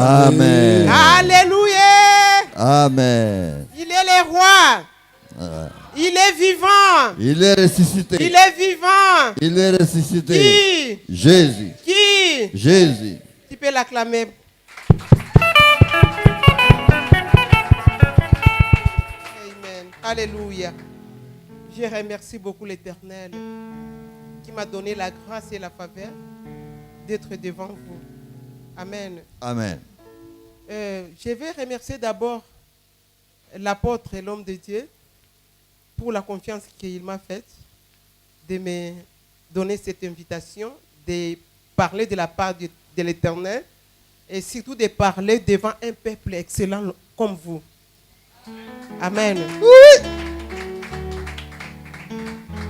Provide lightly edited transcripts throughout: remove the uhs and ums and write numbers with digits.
Amen. Alléluia. Amen. Il est le roi. Il est vivant. Il est ressuscité. Il est vivant. Il est ressuscité. Qui? Jésus. Qui? Jésus. Tu peux l'acclamer. Amen. Alléluia. Je remercie beaucoup l'Éternel qui m'a donné la grâce et la faveur d'être devant vous. Amen. Amen. Je vais remercier d'abord l'apôtre et l'homme de Dieu pour la confiance qu'il m'a faite de me donner cette invitation, de parler de la part de l'Éternel et surtout de parler devant un peuple excellent comme vous. Amen. Oui.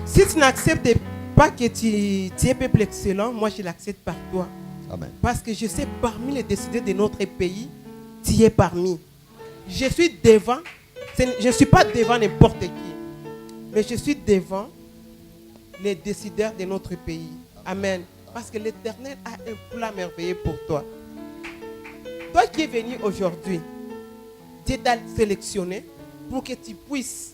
Si tu n'acceptes pas que tu es peuple excellent, moi je l'accepte par toi. Amen. Parce que je sais parmi les décideurs de notre pays, tu es parmi. Je suis devant, je ne suis pas devant n'importe qui, mais je suis devant les décideurs de notre pays. Amen. Parce que l'Éternel a un plan merveilleux pour toi. Toi qui es venu aujourd'hui, Dieu t'a sélectionné pour que tu puisses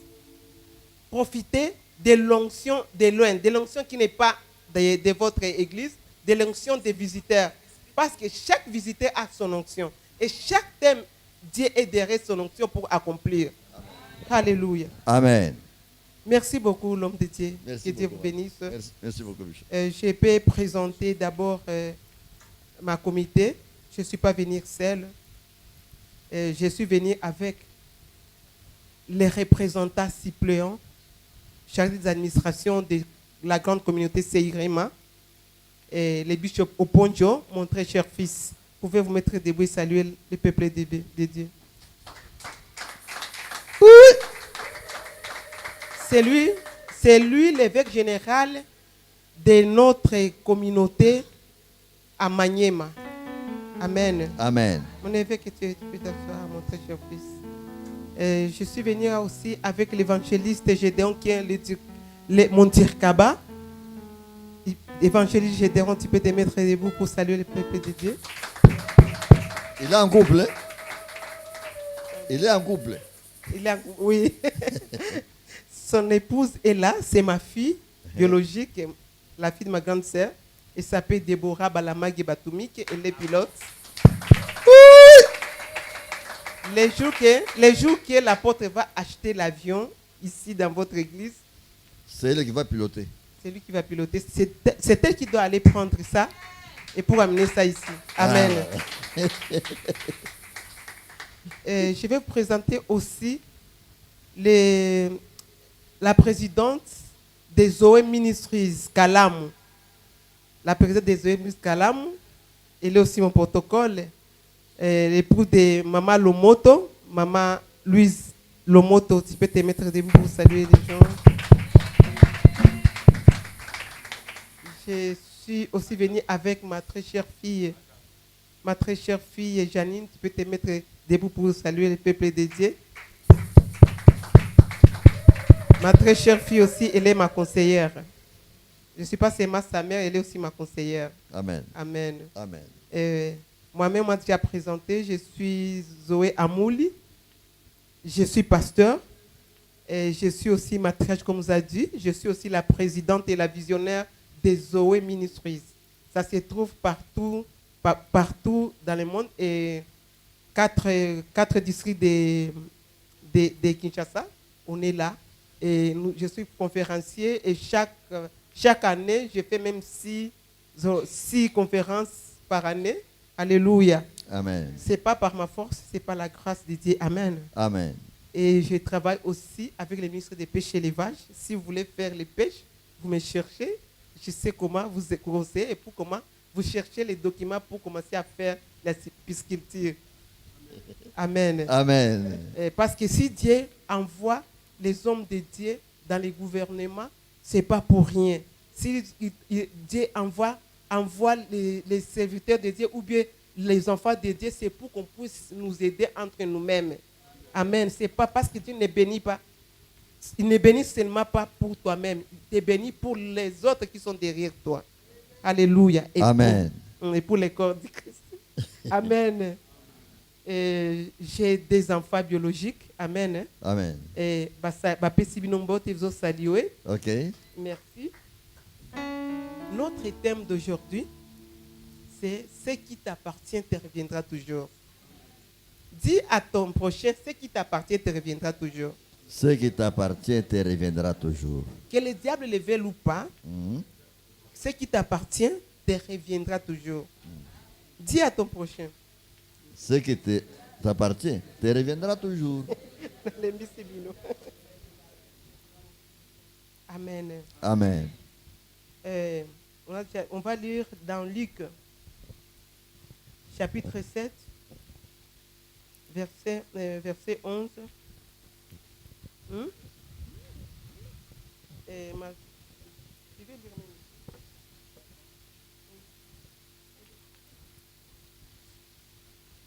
profiter de l'onction de loin, de l'onction qui n'est pas de votre église, de l'onction des visiteurs. Parce que chaque visiteur a son onction. Et chaque thème, Dieu est derrière son onction pour accomplir. Alléluia. Amen. Merci beaucoup, l'homme de Dieu. Merci que Dieu beaucoup. vous bénisse. Merci beaucoup, Bishop. Je peux présenter d'abord ma comité. Je ne suis pas venu seul. Je suis venu avec les représentants suppléants, chargés des administrations de la grande communauté Seirema, et les bishops Oponjo, mon très cher fils. Pouvez vous mettre debout et saluer le peuple de Dieu. Oui. C'est lui l'évêque général de notre communauté à Maniema. Amen. Amen. Mon évêque, tu peux t'asseoir, mon très cher fils. Je suis venu aussi avec l'évangéliste Gédéon qui est mon Tirkaba. Évangéliste Gédéon, tu peux te mettre debout pour saluer le peuple de Dieu. Il est en couple. Hein? Il est en couple. Oui. Son épouse est là, c'est ma fille biologique, la fille de ma grande sœur. Elle s'appelle Deborah Balamagi Batumik, elle est pilote. Les jours que l'apôtre va acheter l'avion ici dans votre église, c'est elle qui va piloter. C'est lui qui va piloter. C'est elle qui doit aller prendre ça et pour amener ça ici. Amen. Je vais vous présenter aussi la présidente des Zoé Ministries, Kalam. La présidente des Zoé Ministries, Kalam. Elle est aussi mon protocole. L'époux de Maman Lomoto, Maman Louise Lomoto. Tu peux te mettre debout pour saluer les gens. Je suis aussi venue avec ma très chère fille Janine. Tu peux te mettre debout pour saluer le peuple de Dieu. Ma très chère fille aussi, elle est ma conseillère. Je ne suis pas seulement sa mère, elle est aussi ma conseillère. Amen. Amen. Amen. Moi-même, on m'a déjà présenté. Je suis Zoé Amouli. Je suis pasteur. Et je suis aussi matriarche, comme vous a dit. Je suis aussi la présidente et la visionnaire des Zoé Ministries. Ça se trouve partout dans le monde. Et quatre districts de Kinshasa, on est là. Et je suis conférencier et chaque année, je fais même six conférences par année. Alléluia. Amen. Ce n'est pas par ma force, c'est par la grâce de Dieu. Amen. Amen. Et je travaille aussi avec le ministre des Pêches et l'Élevage. Si vous voulez faire les pêches, vous me cherchez. Je sais comment vous grossez et pour comment vous cherchez les documents pour commencer à faire la pisciculture. Amen. Amen. Parce que si Dieu envoie les hommes de Dieu dans les gouvernements, ce n'est pas pour rien. Si Dieu envoie les serviteurs de Dieu ou bien les enfants de Dieu, c'est pour qu'on puisse nous aider entre nous-mêmes. Amen. Ce n'est pas parce que Dieu ne bénit pas. Il ne bénit seulement pas pour toi-même. Il te bénit pour les autres qui sont derrière toi. Alléluia. Amen. Et pour les corps du Christ. Amen. J'ai des enfants biologiques. Amen. Amen. Et bapesi binombo tezo saluer. Ok. Merci. Notre thème d'aujourd'hui, c'est ce qui t'appartient te reviendra toujours. Dis à ton prochain, ce qui t'appartient te reviendra toujours. Ce qui t'appartient te reviendra toujours. Que le diable le veuille ou pas, ce qui t'appartient te reviendra toujours. Dis à ton prochain. Ce qui t'appartient te reviendra toujours. Amen. Amen. On va lire dans Luc, chapitre 7, verset 11.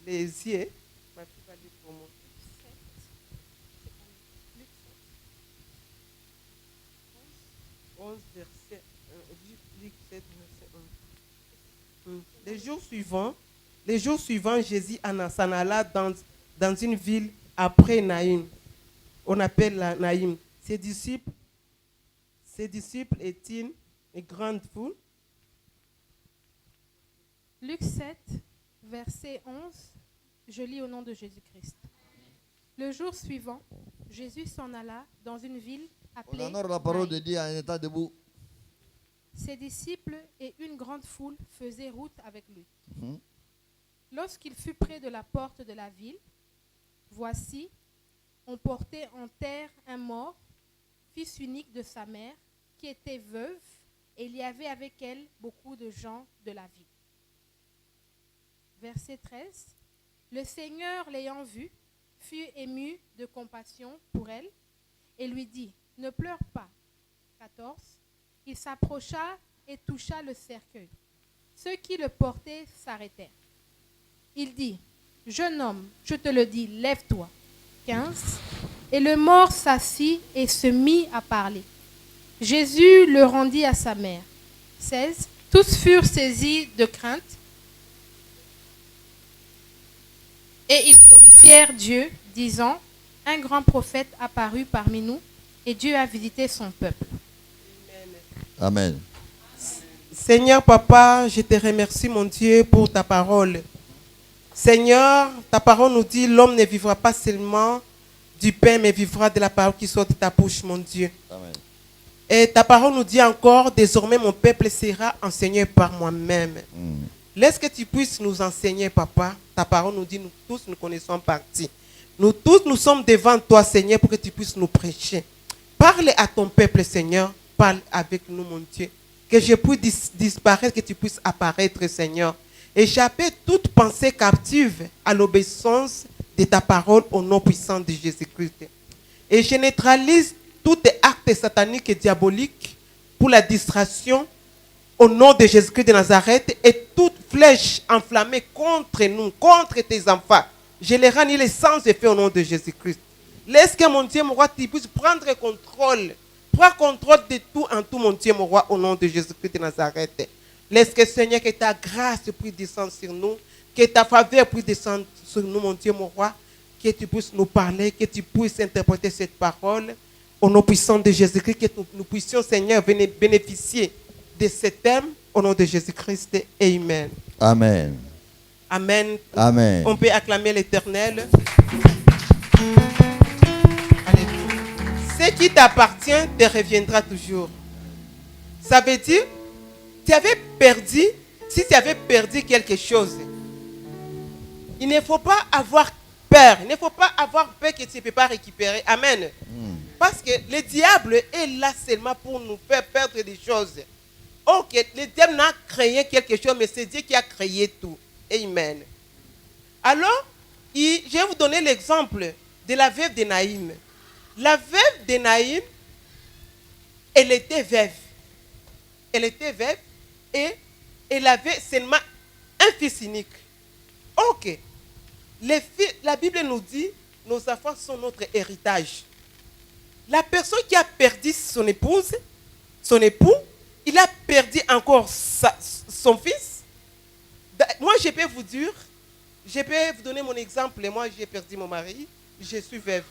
Les yeux. Ma fille va lire pour moi. Luc 7, verset 1. Les jours suivants, Jésus s'en alla dans une ville après Naïm. On appelle la Naïm. Ses disciples étaient une grande foule. Luc 7, verset 11, je lis au nom de Jésus-Christ. Le jour suivant, Jésus s'en alla dans une ville appelée On honore la parole de Naïm. Dieu en état debout. Ses disciples et une grande foule faisaient route avec lui. Lorsqu'il fut près de la porte de la ville, voici, on portait en terre un mort, fils unique de sa mère, qui était veuve, et il y avait avec elle beaucoup de gens de la ville. Verset 13. Le Seigneur, l'ayant vue, fut ému de compassion pour elle et lui dit, ne pleure pas. 14. Il s'approcha et toucha le cercueil. Ceux qui le portaient s'arrêtèrent. Il dit, jeune homme, je te le dis, lève-toi. 15. Et le mort s'assit et se mit à parler. Jésus le rendit à sa mère. 16. Tous furent saisis de crainte et ils glorifièrent Dieu, disant, un grand prophète apparut parmi nous et Dieu a visité son peuple. Amen. Seigneur Papa, je te remercie mon Dieu pour ta parole. Seigneur, ta parole nous dit, l'homme ne vivra pas seulement du pain, mais vivra de la parole qui sort de ta bouche, mon Dieu. Amen. Et ta parole nous dit encore, désormais mon peuple sera enseigné par moi-même. Laisse que tu puisses nous enseigner, Papa. Ta parole nous dit, nous tous nous connaissons partie. Nous tous nous sommes devant toi, Seigneur, pour que tu puisses nous prêcher. Parle à ton peuple, Seigneur. Parle avec nous, mon Dieu. Que je puisse disparaître, que tu puisses apparaître, Seigneur. Échapper toute pensée captive à l'obéissance de ta parole au nom puissant de Jésus-Christ. Et je neutralise tout acte satanique et diabolique pour la distraction au nom de Jésus-Christ de Nazareth et toute flèche enflammée contre nous, contre tes enfants. Je les rends les sans effet au nom de Jésus-Christ. Laisse que mon Dieu, mon roi, tu puisses prendre contrôle. Prends contrôle de tout en tout, mon Dieu, mon roi, au nom de Jésus-Christ de Nazareth. Laisse que, Seigneur, que ta grâce puisse descendre sur nous, que ta faveur puisse descendre sur nous, mon Dieu, mon roi, que tu puisses nous parler, que tu puisses interpréter cette parole au nom puissant de Jésus-Christ, que nous puissions, Seigneur, bénéficier de ce thème au nom de Jésus-Christ. Amen. Amen. Amen. Amen. On peut acclamer l'Éternel. Ce qui t'appartient te reviendra toujours. Ça veut dire, tu avais perdu, si tu avais perdu quelque chose, il ne faut pas avoir peur. Il ne faut pas avoir peur que tu ne peux pas récupérer. Amen. Parce que le diable est là seulement pour nous faire perdre des choses. Ok, le diable n'a créé quelque chose, mais c'est Dieu qui a créé tout. Amen. Alors, je vais vous donner l'exemple de la veuve de Naïm. La veuve de Naïm, elle était veuve. Elle était veuve et elle avait seulement un fils unique. Ok. La Bible nous dit, nos enfants sont notre héritage. La personne qui a perdu son épouse, son époux, il a perdu encore son fils. Moi, je peux vous dire, Je peux vous donner mon exemple. Moi, j'ai perdu mon mari. Je suis veuve.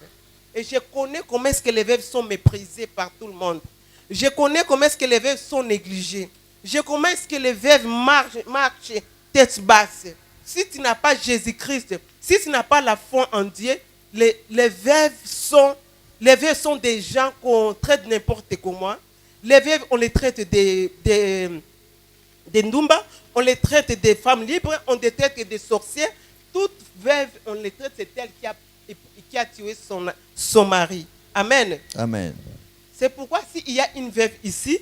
Et je connais comment est-ce que les veuves sont méprisées par tout le monde. Je connais comment est-ce que les veuves sont négligées. Je connais comment est-ce que les veuves marchent tête basse. Si tu n'as pas Jésus-Christ, si tu n'as pas la foi en Dieu, les veuves sont des gens qu'on traite n'importe comment. Les veuves, on les traite des Ndumba, on les traite des femmes libres, on les traite des sorciers. Toute veuve, on les traite, c'est elle qui a tué son mari. Amen. Amen. C'est pourquoi s'il y a une veuve ici,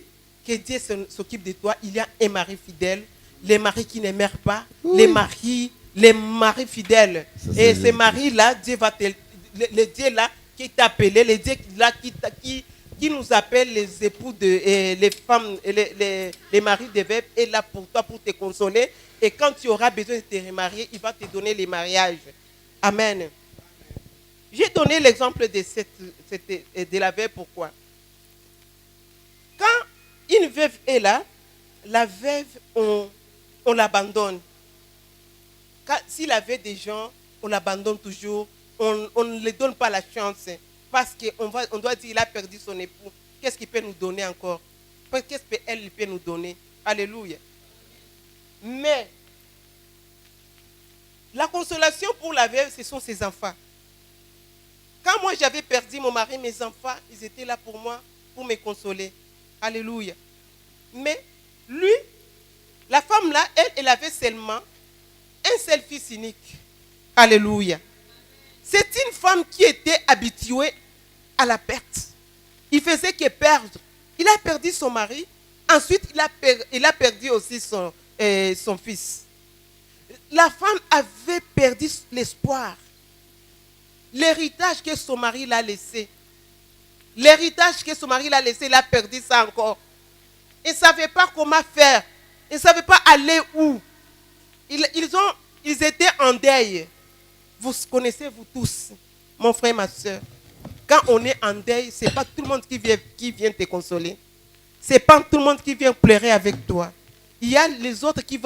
que Dieu s'occupe de toi, il y a un mari fidèle, les maris qui ne meurent pas, oui. les maris fidèles. Ça, et ces maris-là, Dieu va le Dieu là qui t'a appelé, le Dieu là qui nous appelle les époux les femmes, les maris des veuves, est là pour toi, pour te consoler. Et quand tu auras besoin de te remarier, il va te donner les mariages. Amen. J'ai donné l'exemple de la veuve. Pourquoi? Quand une veuve est là, la veuve, on l'abandonne. Si la veuve des gens, on l'abandonne toujours, on ne lui donne pas la chance. Parce qu'on doit dire qu'il a perdu son époux. Qu'est-ce qu'il peut nous donner encore? Qu'est-ce qu'elle peut nous donner? Alléluia. Mais la consolation pour la veuve, ce sont ses enfants. Quand moi j'avais perdu mon mari, mes enfants, ils étaient là pour moi, pour me consoler. Alléluia. Mais lui, la femme là, elle avait seulement un seul fils unique. Alléluia. C'est une femme qui était habituée à la perte. Il faisait que perdre. Il a perdu son mari. Ensuite, il a perdu aussi son fils. La femme avait perdu l'espoir. L'héritage que son mari l'a laissé. L'héritage que son mari l'a laissé, il a perdu ça encore. Il ne savait pas comment faire. Il ne savait pas aller où. Ils étaient en deuil. Vous connaissez, vous tous, mon frère, ma soeur. Quand on est en deuil, ce n'est pas tout le monde qui vient te consoler. Ce n'est pas tout le monde qui vient pleurer avec toi. Il y a les autres qui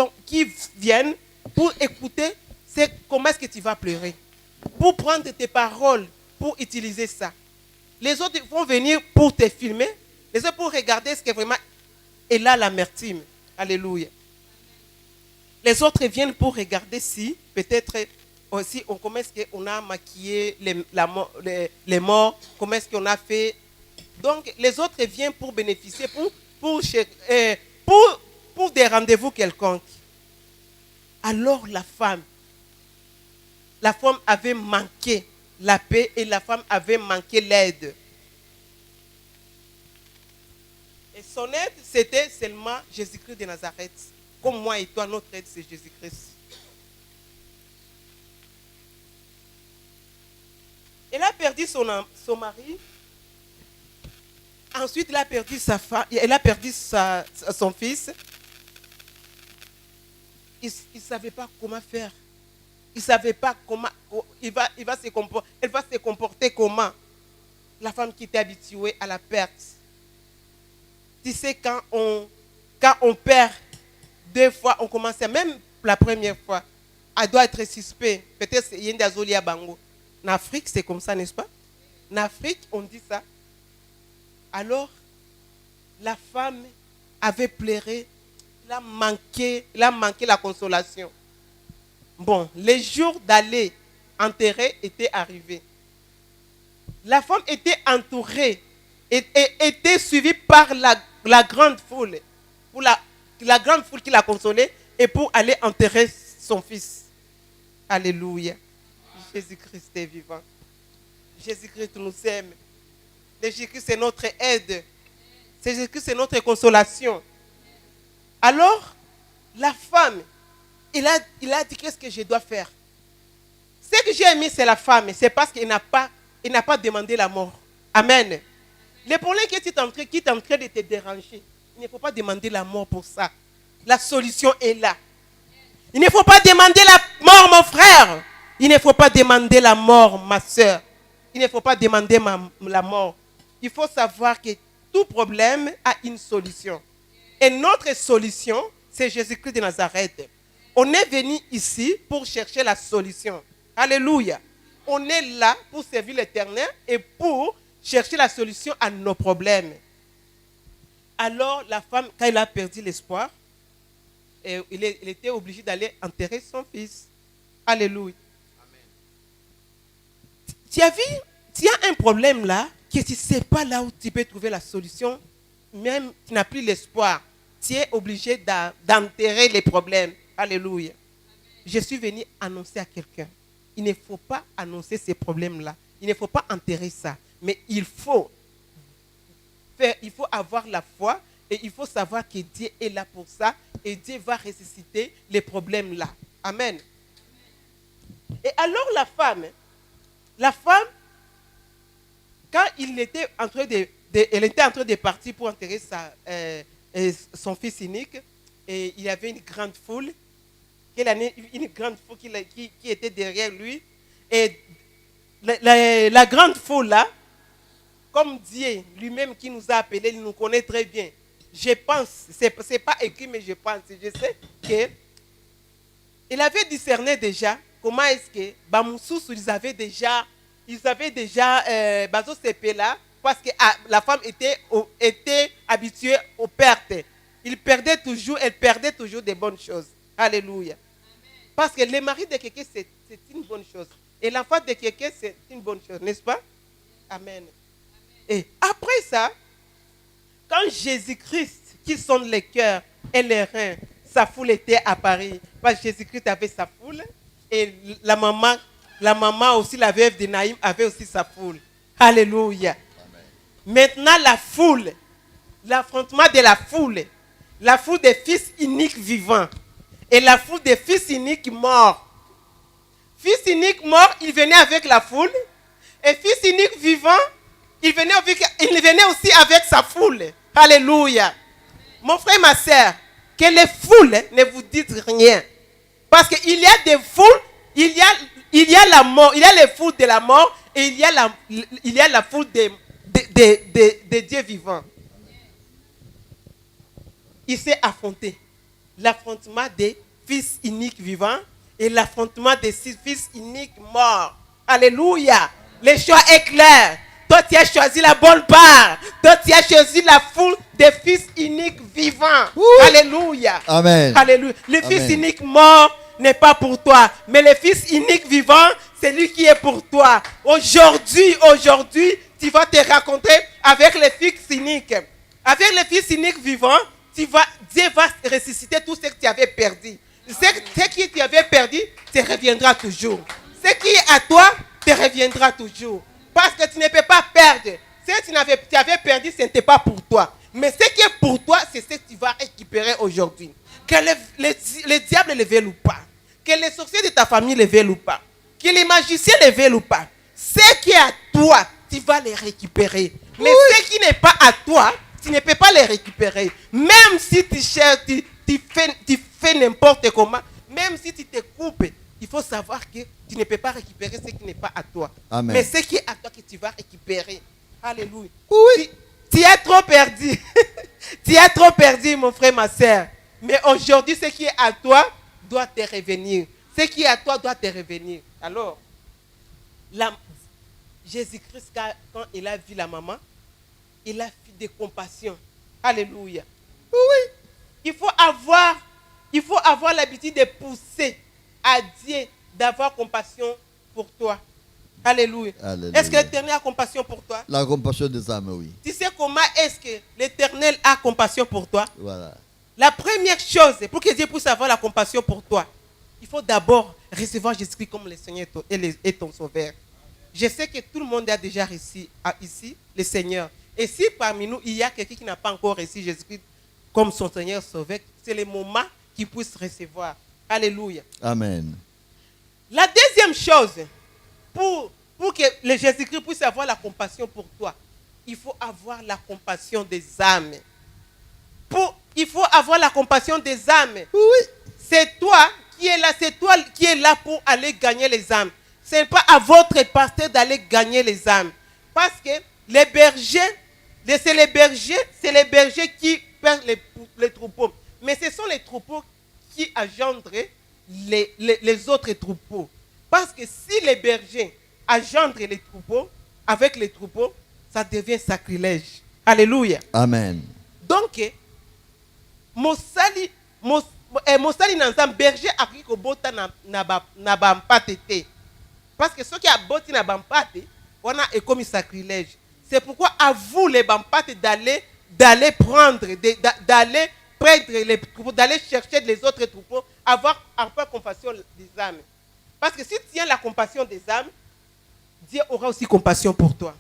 viennent pour écouter comment est-ce que tu vas pleurer. Pour prendre tes paroles, pour utiliser ça. Les autres vont venir pour te filmer. Les autres pour regarder ce que vraiment est là l'amertume. Alléluia. Les autres viennent pour regarder si peut-être aussi comment est-ce qu'on a maquillé les morts, comment est-ce qu'on a fait. Donc les autres viennent pour bénéficier, pour des rendez-vous quelconques. Alors la femme avait manqué la paix et la femme avait manqué l'aide. Et son aide, c'était seulement Jésus-Christ de Nazareth. Comme moi et toi, notre aide, c'est Jésus-Christ. Elle a perdu son mari. Ensuite, elle a perdu sa femme. Elle a perdu son fils. Il ne savait pas comment faire. Il ne savait pas comment elle va se comporter comment. La femme qui était habituée à la perte. Tu sais, quand on perd 2 fois, on commence même la première fois. Elle doit être suspect. Peut-être qu'il y a une Azoli à Bango. En Afrique, c'est comme ça, n'est-ce pas? En Afrique, on dit ça. Alors, la femme avait pleuré. Elle a manqué la consolation. Bon, les jours d'aller enterrer étaient arrivés. La femme était entourée et était suivie par la grande foule. Pour la grande foule qui l'a consolée et pour aller enterrer son fils. Alléluia. Jésus-Christ est vivant. Jésus-Christ nous aime. Jésus-Christ c'est notre aide. Jésus-Christ c'est notre consolation. Alors, la femme, il a dit qu'est-ce que je dois faire. Ce que j'ai aimé, c'est la femme. C'est parce qu'il n'a pas demandé la mort. Amen. Le problème qui est en train de te déranger, il ne faut pas demander la mort pour ça. La solution est là. Il ne faut pas demander la mort, mon frère. Il ne faut pas demander la mort, ma soeur. Il ne faut pas demander la mort. Il faut savoir que tout problème a une solution. Et notre solution, c'est Jésus-Christ de Nazareth. on est venu ici pour chercher la solution. Alléluia. On est là pour servir l'Éternel et pour chercher la solution à nos problèmes. Alors, la femme, quand elle a perdu l'espoir, elle était obligée d'aller enterrer son fils. Alléluia. Tu as vu, tu as un problème là, que tu ne sais pas là où tu peux trouver la solution, même tu n'as plus l'espoir. Tu es obligé d'enterrer les problèmes. Alléluia. Je suis venu annoncer à quelqu'un. Il ne faut pas annoncer ces problèmes-là. Il ne faut pas enterrer ça. Mais il faut avoir la foi et il faut savoir que Dieu est là pour ça et Dieu va ressusciter les problèmes-là. Amen. Et alors la femme, quand elle était en train de partir pour enterrer son fils unique, et il y avait une grande foule, qui était derrière lui. Et la grande foule là, comme Dieu lui-même qui nous a appelés, il nous connaît très bien. Je pense, c'est pas écrit, mais je pense, je sais qu'il avait discerné déjà comment est-ce que Bamoussous, ils avaient déjà Bazo CP là, parce que la femme était habituée aux pertes. Elle perdait toujours des bonnes choses. Alléluia. Parce que le mari de quelqu'un, c'est une bonne chose. Et l'enfant de quelqu'un, c'est une bonne chose, n'est-ce pas? Amen. Et après ça, quand Jésus-Christ, qui sonne les cœurs et les reins, sa foule était à Paris. Parce que Jésus-Christ avait sa foule. Et la maman aussi, la veuve de Naïm, avait aussi sa foule. Alléluia. Amen. Maintenant, la foule, l'affrontement de la foule des fils uniques vivants et la foule des fils uniques morts. Fils unique mort, il venait avec la foule. Et fils unique vivant, il venait aussi avec sa foule. Alléluia. Mon frère et ma soeur, que les foules ne vous disent rien. Parce qu'il y a des foules, il y a la mort, il y a les foules de la mort et il y a la foule des dieux vivants. Il s'est affronté. L'affrontement des fils uniques vivants et l'affrontement des fils uniques morts. Alléluia. Le choix est clair. Toi, tu as choisi la bonne part. Toi, tu as choisi la foule des fils uniques vivants. Alléluia. Amen. Alléluia. Le fils unique mort n'est pas pour toi. Mais le fils unique vivant, c'est lui qui est pour toi. Aujourd'hui, tu vas te rencontrer avec les fils uniques. Avec les fils uniques vivants, Dieu va ressusciter tout ce que tu avais perdu. Ce que tu avais perdu, te reviendra toujours. Ce qui est à toi, te reviendra toujours. Parce que tu ne peux pas perdre. Ce que tu avais perdu, ce n'était pas pour toi. Mais ce qui est pour toi, c'est ce que tu vas récupérer aujourd'hui. Que le diable le veuille ou pas. Que les sorciers de ta famille le veuillent ou pas. Que les magiciens le veuillent ou pas. Ce qui est à toi, tu vas les récupérer. Mais ce qui n'est pas à toi, tu ne peux pas les récupérer. Même si tu cherches, tu fais n'importe comment, même si tu te coupes, il faut savoir que tu ne peux pas récupérer ce qui n'est pas à toi. Amen. Mais ce qui est à toi que tu vas récupérer. Alléluia. Oui. Tu es trop perdu. Tu es trop perdu, mon frère, ma soeur. Mais aujourd'hui, ce qui est à toi doit te revenir. Ce qui est à toi doit te revenir. Alors, Jésus-Christ, quand il a vu la maman, il a fait de compassion. Alléluia. Oui. Il faut avoir l'habitude de pousser à Dieu d'avoir compassion pour toi. Alléluia. Alléluia. Est-ce que l'Éternel a compassion pour toi? La compassion des âmes, oui. Tu sais comment est-ce que l'Éternel a compassion pour toi? Voilà. La première chose, pour que Dieu puisse avoir la compassion pour toi, il faut d'abord recevoir Jésus-Christ comme le Seigneur et ton Sauveur. Je sais que tout le monde a déjà reçu ici le Seigneur. Et si parmi nous, il y a quelqu'un qui n'a pas encore reçu Jésus-Christ comme son Seigneur Sauveur, c'est le moment qu'il puisse recevoir. Alléluia. Amen. La deuxième chose, pour que le Jésus-Christ puisse avoir la compassion pour toi, il faut avoir la compassion des âmes. Il faut avoir la compassion des âmes. Oui. C'est toi qui es là pour aller gagner les âmes. Ce n'est pas à votre pasteur d'aller gagner les âmes. Parce que les bergers, c'est les bergers qui perdent les troupeaux. Mais ce sont les troupeaux qui engendrent les autres troupeaux. Parce que si les bergers engendrent les troupeaux, avec les troupeaux, ça devient sacrilège. Alléluia. Amen. Donc, mosali na berger akoki kobota na bampate te. Parce que ceux qui aboti na bampate, on a comme sacrilège. C'est pourquoi à vous les bampate d'aller prendre, d'aller prendre les troupeaux, d'aller chercher les autres troupeaux, avoir un peu compassion des âmes. Parce que si tu as la compassion des âmes, Dieu aura aussi compassion pour toi.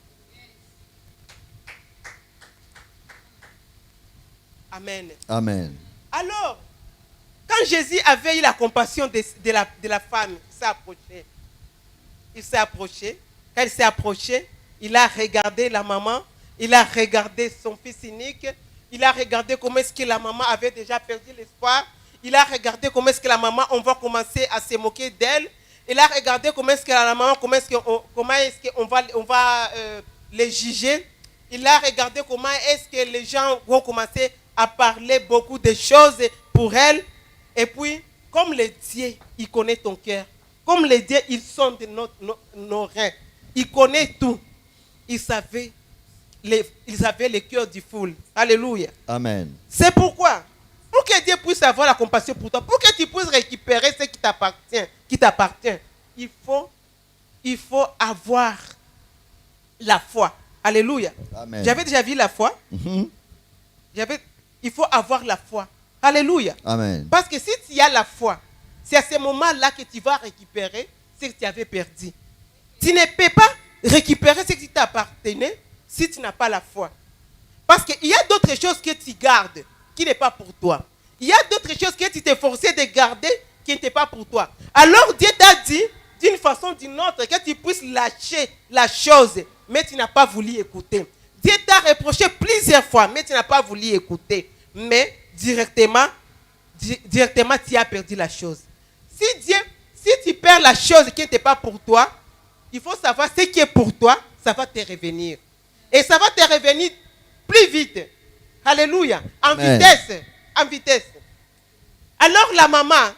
Amen. Amen. Alors, quand Jésus avait eu la compassion de la femme, il s'est approché. Quand il s'est approché, il a regardé la maman, il a regardé son fils unique, il a regardé comment est-ce que la maman avait déjà perdu l'espoir, il a regardé comment est-ce que la maman, on va commencer à se moquer d'elle, il a regardé comment est-ce que la maman, comment est-ce qu'on va les juger, il a regardé comment est-ce que les gens vont commencer à parler beaucoup de choses pour elle. Et puis, comme le Dieu, il connaît ton cœur. Comme le Dieu, il sonde nos reins. Il connaît tout. Il savait le cœur du foule. Alléluia. Amen. C'est pourquoi, pour que Dieu puisse avoir la compassion pour toi, pour que tu puisses récupérer ce qui t'appartient, il faut avoir la foi. Alléluia. Amen. J'avais déjà vu la foi. Il faut avoir la foi. Alléluia. Amen. Parce que si tu as la foi, c'est à ce moment-là que tu vas récupérer ce que tu avais perdu. Tu ne peux pas récupérer ce qui t'appartenait si tu n'as pas la foi. Parce qu'il y a d'autres choses que tu gardes qui n'est pas pour toi. Il y a d'autres choses que tu t'es forcé de garder qui n'étaient pas pour toi. Alors Dieu t'a dit d'une façon ou d'une autre que tu puisses lâcher la chose, mais tu n'as pas voulu écouter. Dieu t'a reproché plusieurs fois, mais tu n'as pas voulu écouter. Mais directement, tu as perdu la chose. Si tu perds la chose qui n'était pas pour toi, il faut savoir ce qui est pour toi, ça va te revenir. Et ça va te revenir plus vite. Alléluia. En vitesse. Alors la maman,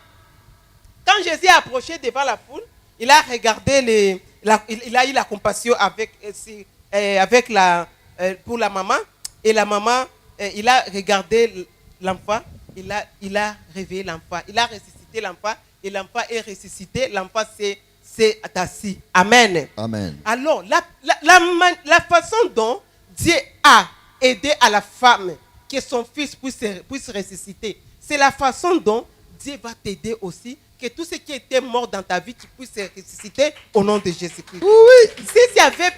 quand Jésus a approché devant la foule, il a regardé il a eu la compassion pour la maman. Et la maman, il a regardé l'enfant, il a réveillé l'enfant, il a ressuscité l'enfant, et l'enfant est ressuscité, l'enfant s'est assis. Amen. Amen. Alors, la façon dont Dieu a aidé à la femme que son fils puisse ressusciter, c'est la façon dont Dieu va t'aider aussi, que tout ce qui était mort dans ta vie, tu puisses ressusciter au nom de Jésus-Christ. Oui. Si tu avais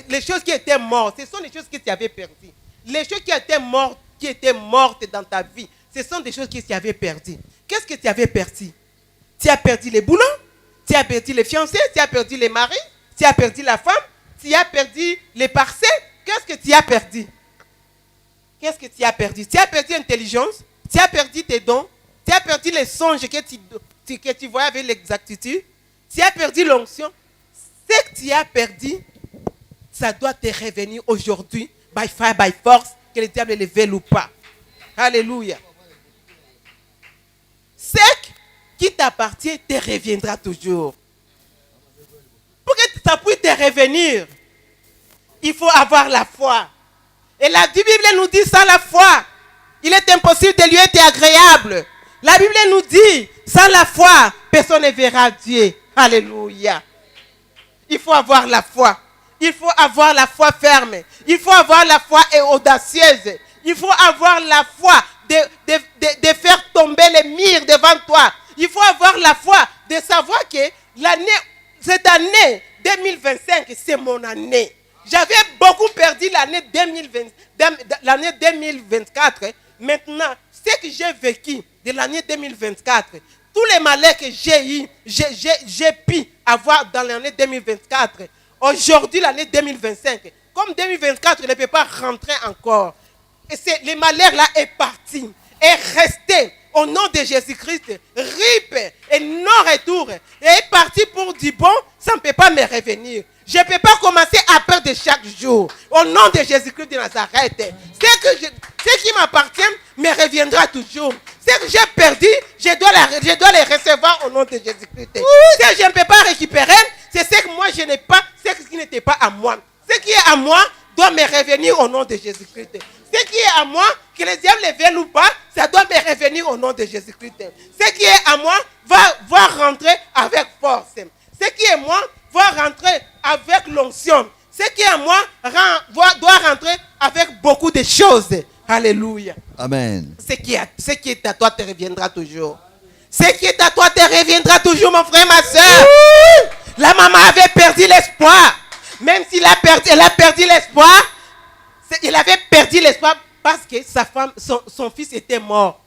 les choses qui étaient mortes, ce sont les choses que tu avais perdues. Les choses qui étaient mortes dans ta vie, ce sont des choses que tu avais perdues. Qu'est-ce que tu avais perdu? Tu as perdu les boulots, tu as perdu les fiancés, tu as perdu les maris, tu as perdu la femme, tu as perdu les parcelles. Qu'est-ce que tu as perdu? Qu'est-ce que tu as perdu? Tu as perdu l'intelligence, tu as perdu tes dons, tu as perdu les songes que tu voyais avec l'exactitude, tu as perdu l'onction. Ce que tu as perdu, ça doit te revenir aujourd'hui, by fire, by force, que le diable le veuille ou pas. Alléluia. Ce qui t'appartient te reviendra toujours. Pour que ça puisse te revenir, il faut avoir la foi. Et la Bible nous dit, sans la foi, il est impossible de lui être agréable. La Bible nous dit, sans la foi, personne ne verra Dieu. Alléluia. Il faut avoir la foi. Il faut avoir la foi ferme. Il faut avoir la foi audacieuse. Il faut avoir la foi de faire tomber les murs devant toi. Il faut avoir la foi de savoir que cette année 2025, c'est mon année. J'avais beaucoup perdu l'année 2024. Maintenant, ce que j'ai vécu de l'année 2024, tous les malheurs que j'ai eu, j'ai pu avoir dans l'année 2024. Aujourd'hui, l'année 2025, comme 2024 ne peut pas rentrer encore, et les malheurs là est parti, est resté au nom de Jésus-Christ, rip et non-retour, et est parti pour du bon, ça ne peut pas me revenir. Je ne peux pas commencer à perdre chaque jour. Au nom de Jésus-Christ de Nazareth, ce qui m'appartient me reviendra toujours. Ce que j'ai perdu, je dois les recevoir au nom de Jésus-Christ. Si je ne peux pas récupérer, c'est ce que moi je n'ai pas, c'est ce qui n'était pas à moi. Ce qui est à moi doit me revenir au nom de Jésus-Christ. Ce qui est à moi, que les diables le veulent ou pas, ça doit me revenir au nom de Jésus-Christ. Ce qui est à moi va rentrer avec force. Ce qui est à moi va rentrer avec l'onction. Ce qui est à moi doit rentrer avec beaucoup de choses. Alléluia. Amen. Ce qui est à toi te reviendra toujours. Ce qui est à toi te reviendra toujours, mon frère, ma soeur. La maman avait perdu l'espoir. Même s'il a perdu l'espoir, il avait perdu l'espoir parce que sa femme, son fils était mort.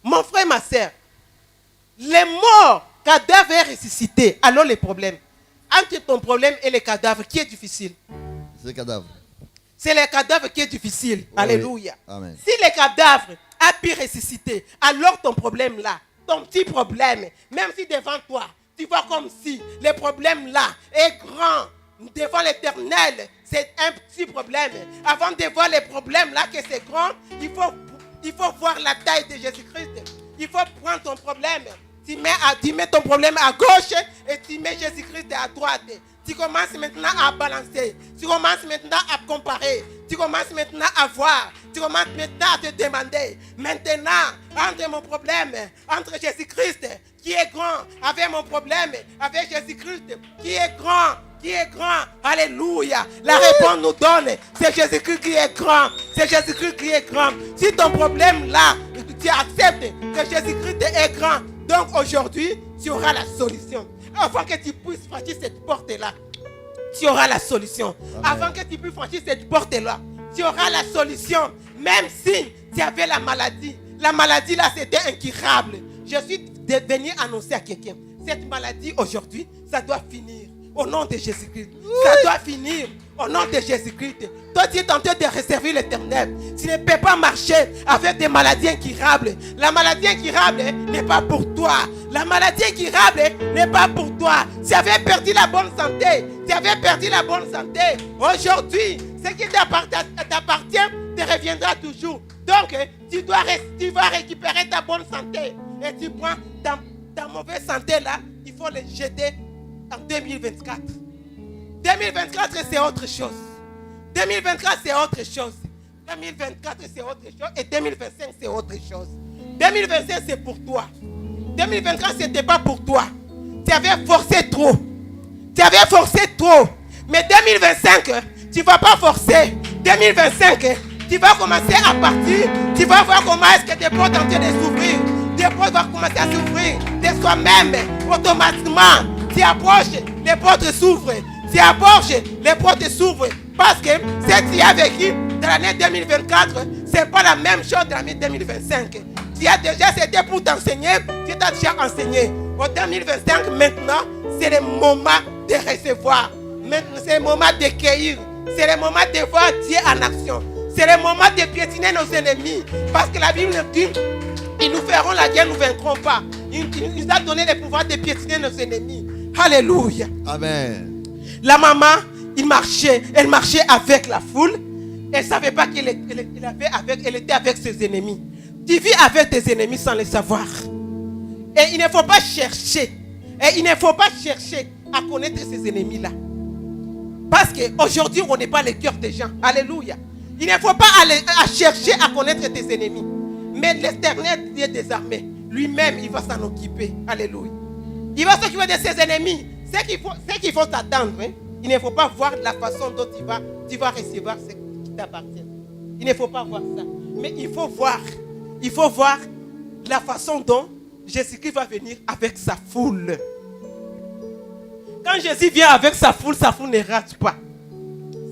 Mon frère, ma soeur, les morts, cadavres est ressuscité. Alors les problèmes. Entre ton problème et les cadavres, qui est difficile? C'est le cadavre. C'est les cadavres qui est difficile. Oui. Alléluia. Amen. Si les cadavres a pu ressusciter, alors ton problème là, ton petit problème, même si devant toi, tu vois comme si le problème là est grand, devant l'Éternel, c'est un petit problème. Avant de voir les problèmes là que c'est grand, il faut voir la taille de Jésus-Christ. Il faut prendre ton problème. Tu mets ton problème à gauche et tu mets Jésus-Christ à droite. Tu commences maintenant à balancer. Tu commences maintenant à comparer. Tu commences maintenant à voir. Tu commences maintenant à te demander. Maintenant, entre mon problème, entre Jésus-Christ qui est grand, avec mon problème, avec Jésus-Christ qui est grand. Qui est grand. Alléluia. La réponse nous donne. C'est Jésus-Christ qui est grand. C'est Jésus-Christ qui est grand. Si ton problème là, tu acceptes que Jésus-Christ est grand, donc aujourd'hui, tu auras la solution. Avant que tu puisses franchir cette porte-là, tu auras la solution. Amen. Avant que tu puisses franchir cette porte-là, tu auras la solution. Même si tu avais la maladie là, c'était incurable. Je suis venu annoncer à quelqu'un, cette maladie aujourd'hui, ça doit finir. Au nom de Jésus-Christ. Oui. Ça doit finir. Au nom de Jésus-Christ. Toi, tu es tenté de resservir l'Éternel. Tu ne peux pas marcher avec des maladies incurables. La maladie incurable n'est pas pour toi. La maladie incurable n'est pas pour toi. Tu avais perdu la bonne santé. Tu avais perdu la bonne santé. Aujourd'hui, ce qui t'appartient te reviendra toujours. Donc, tu vas récupérer ta bonne santé. Et tu prends ta mauvaise santé là, il faut les jeter en 2024. 2024 c'est autre chose. 2024 c'est autre chose. 2024 c'est autre chose. Et 2025 c'est autre chose. 2025 c'est pour toi. 2024 c'était pas pour toi. Tu avais forcé trop. Tu avais forcé trop. Mais 2025 tu vas pas forcer. 2025 tu vas commencer à partir. Tu vas voir comment est-ce que tes portes en train de s'ouvrir. Tes portes vont commencer à s'ouvrir de soi-même automatiquement. Tu approches, les portes s'ouvrent. Tu approches, les portes s'ouvrent. Parce que si tu as vécu dans l'année 2024, ce n'est pas la même chose dans l'année 2025. Tu as déjà, c'était pour t'enseigner, tu t'as déjà enseigné. En 2025, maintenant, c'est le moment de recevoir. Maintenant, c'est le moment de cueillir. C'est le moment de voir Dieu en action. C'est le moment de piétiner nos ennemis. Parce que la Bible nous dit, ils nous feront la guerre, nous ne vaincrons pas. Il nous a donné le pouvoir de piétiner nos ennemis. Alléluia. Amen. La maman, elle marchait avec la foule. Elle ne savait pas qu'elle était avec ses ennemis. Tu vis avec tes ennemis sans le savoir. Et il ne faut pas chercher. Et il ne faut pas chercher à connaître ces ennemis-là. Parce qu'aujourd'hui, on n'est pas le cœur des gens. Alléluia. Il ne faut pas aller à chercher à connaître tes ennemis. Mais l'Éternel Dieu des armées, lui-même, il va s'en occuper. Alléluia. Il va s'occuper de ses ennemis. Ce qu'il faut t'attendre, hein? Il ne faut pas voir la façon dont tu vas recevoir ce qui t'appartient. Il ne faut pas voir ça. Mais il faut voir la façon dont Jésus-Christ va venir avec sa foule. Quand Jésus vient avec sa foule ne rate pas.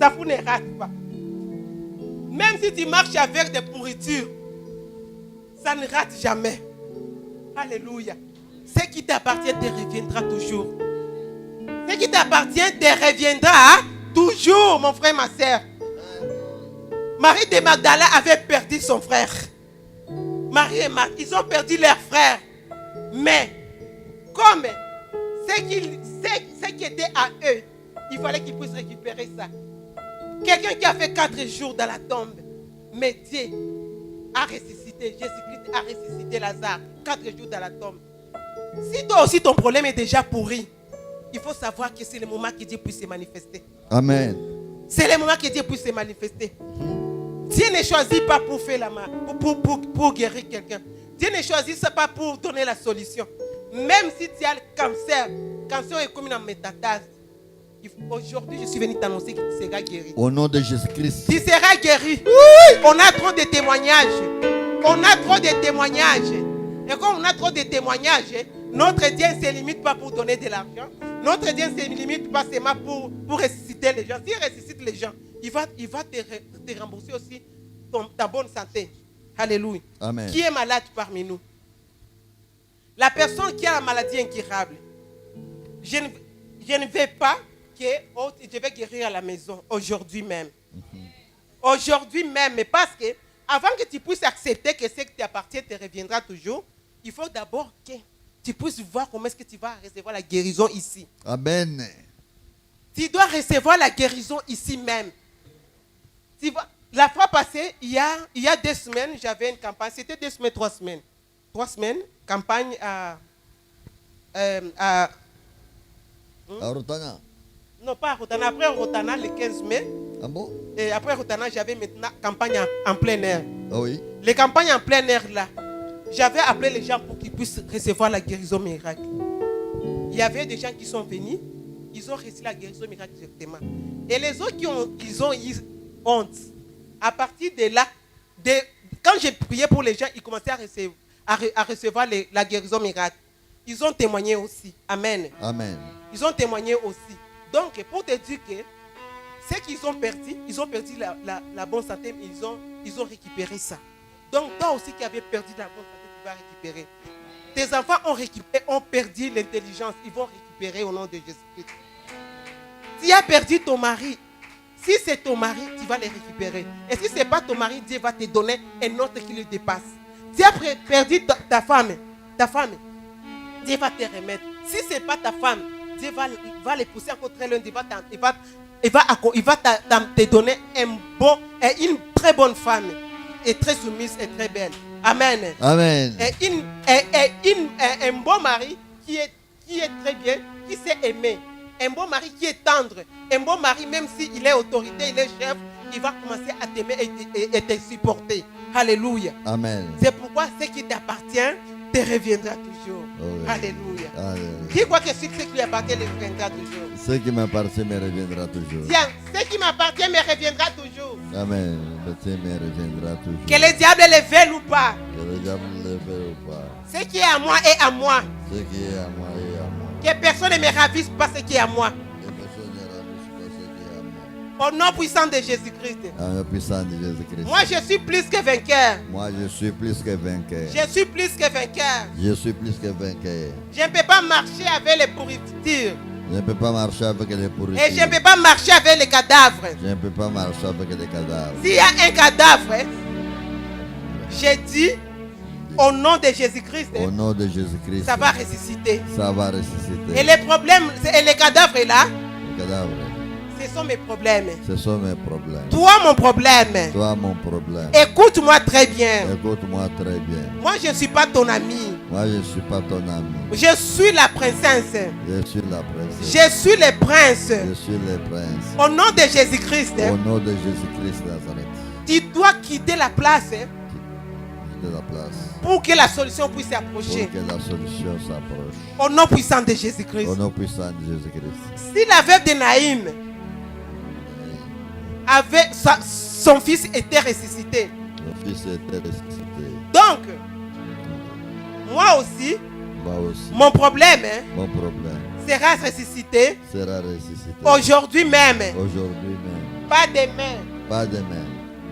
Sa foule ne rate pas. Même si tu marches avec des pourritures, ça ne rate jamais. Alléluia. Ce qui t'appartient te reviendra toujours. Ce qui t'appartient te reviendra toujours, mon frère, ma soeur. Marie de Magdala avait perdu son frère. Marie et Marthe, ils ont perdu leur frère. Mais, comme ce qui était à eux, il fallait qu'ils puissent récupérer ça. Quelqu'un qui a fait 4 jours dans la tombe, mais Dieu a ressuscité. ressuscité. Jésus-Christ a ressuscité Lazare 4 jours dans la tombe. Si toi aussi ton problème est déjà pourri, il faut savoir que c'est le moment que Dieu puisse se manifester. Amen. C'est le moment que Dieu puisse se manifester. Dieu ne choisit pas pour faire la main, pour guérir quelqu'un. Dieu ne choisit pas pour donner la solution. Même si tu as le cancer est comme une métatase. Aujourd'hui, je suis venu t'annoncer que tu seras guéri. Au nom de Jésus-Christ. Tu seras guéri. Oui. On a trop de témoignages. On a trop de témoignages. Et quand on a trop de témoignages, notre Dieu ne se limite pas pour donner de l'argent. Notre Dieu ne se limite pas seulement pour ressusciter les gens. S'il ressuscite les gens, il va te rembourser aussi ta bonne santé. Alléluia. Amen. Qui est malade parmi nous? La personne qui a la maladie incurable. Je ne vais pas que je vais guérir à la maison aujourd'hui même. Aujourd'hui même, mais parce que avant que tu puisses accepter que ce qui t'appartient te reviendra toujours, il faut d'abord que tu puisses voir comment est-ce que tu vas recevoir la guérison ici. Amen. Tu dois recevoir la guérison ici même. La fois passée, il y a 2 semaines, j'avais une campagne. C'était 2 semaines, 3 semaines. 3 semaines, campagne à Rotana. Non, pas à Rotana. Après Rotana, le 15 mai. Ah bon? Et après Rotana, j'avais maintenant campagne en plein air. Ah oui. Les campagnes en plein air là, j'avais appelé les gens pour qu'ils puissent recevoir la guérison miracle. Il y avait des gens qui sont venus, ils ont reçu la guérison miracle directement. Et les autres ils ont eu honte. À partir de là, quand j'ai prié pour les gens, ils commençaient à recevoir la guérison miracle. Ils ont témoigné aussi. Amen. Amen. Ils ont témoigné aussi. Donc, pour te dire que ce qu'ils ont perdu la bonne santé, mais ils ont récupéré ça. Donc, toi aussi qui avais perdu la bonne santé, tu vas récupérer. Tes enfants ont perdu l'intelligence, ils vont récupérer au nom de Jésus-Christ. Tu as perdu ton mari. Si c'est ton mari, tu vas le récupérer. Et si ce n'est pas ton mari, Dieu va te donner un autre qui le dépasse. Tu as perdu ta femme, Dieu va te remettre. Si ce n'est pas ta femme, Dieu va les pousser encore très loin. Il va te donner une très bonne femme. Et très soumise et très belle. Amen. Amen. Et un bon mari qui est très bien, qui sait aimer. Un bon mari qui est tendre. Un bon mari, même s'il est autorité, il est chef, il va commencer à t'aimer et te supporter. Alléluia. Amen. C'est pourquoi ce qui t'appartient te reviendra toujours. Oui. Alléluia. Alléluia. Qui croit que ce qui lui appartient le reviendra toujours? Ce qui m'appartient me reviendra toujours. Tiens, ce qui m'appartient me reviendra toujours. Amen. Le Dieu me reviendra toujours. Que le diable le veuille ou pas. Que le diable le veuille ou pas. Ce qui est à moi est à moi. Ce qui est à moi est à moi. Que personne ne me ravisse pas ce qui est à moi. Que personne ne ravisse pas ce qui est à moi. Au nom puissant de Jésus-Christ. En le puissant de Jésus-Christ. Moi, je suis plus que vainqueur. Moi, je suis plus que vainqueur. Je suis plus que vainqueur. Je suis plus que vainqueur. Je ne peux pas marcher avec les pourritures. Je ne peux pas marcher avec les pourritures. Et je ne peux pas marcher avec les cadavres. Je ne peux pas marcher avec les cadavres. S'il y a un cadavre, j'ai dit, au nom de Jésus-Christ, Au nom de Jésus-Christ, ça va ressusciter. ça va ressusciter. Et les problèmes, et les cadavres là, Les cadavres, ce sont mes problèmes. ce sont mes problèmes. Toi, mon problème. Toi, mon problème. Écoute-moi très bien. Écoute-moi très bien. Moi, je ne suis pas ton ami. Moi, je ne suis pas ton ami. Je suis la princesse. Je suis la princesse. Je suis le prince. Je suis le prince. Au nom de Jésus-Christ, Au nom de Jésus-Christ Nazareth. tu dois quitter la place De la place. pour que la solution puisse Pour s'approcher. que la solution s'approche. Au nom puissant de Jésus-Christ. Au nom puissant de Jésus-Christ. Si la veuve de Naïm son fils était ressuscité. Mon fils était ressuscité. Donc, moi aussi, Moi aussi. mon problème Mon problème sera ressuscité sera ressuscité. aujourd'hui même. Aujourd'hui même. Pas demain. Pas demain.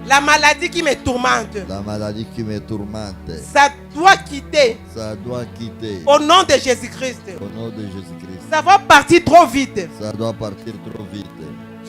La maladie qui me tourmente, La maladie qui me tourmente, ça doit quitter. ça doit quitter. Au nom de Jésus-Christ. Au nom de Jésus-Christ. Ça va partir trop vite. Ça doit partir trop vite.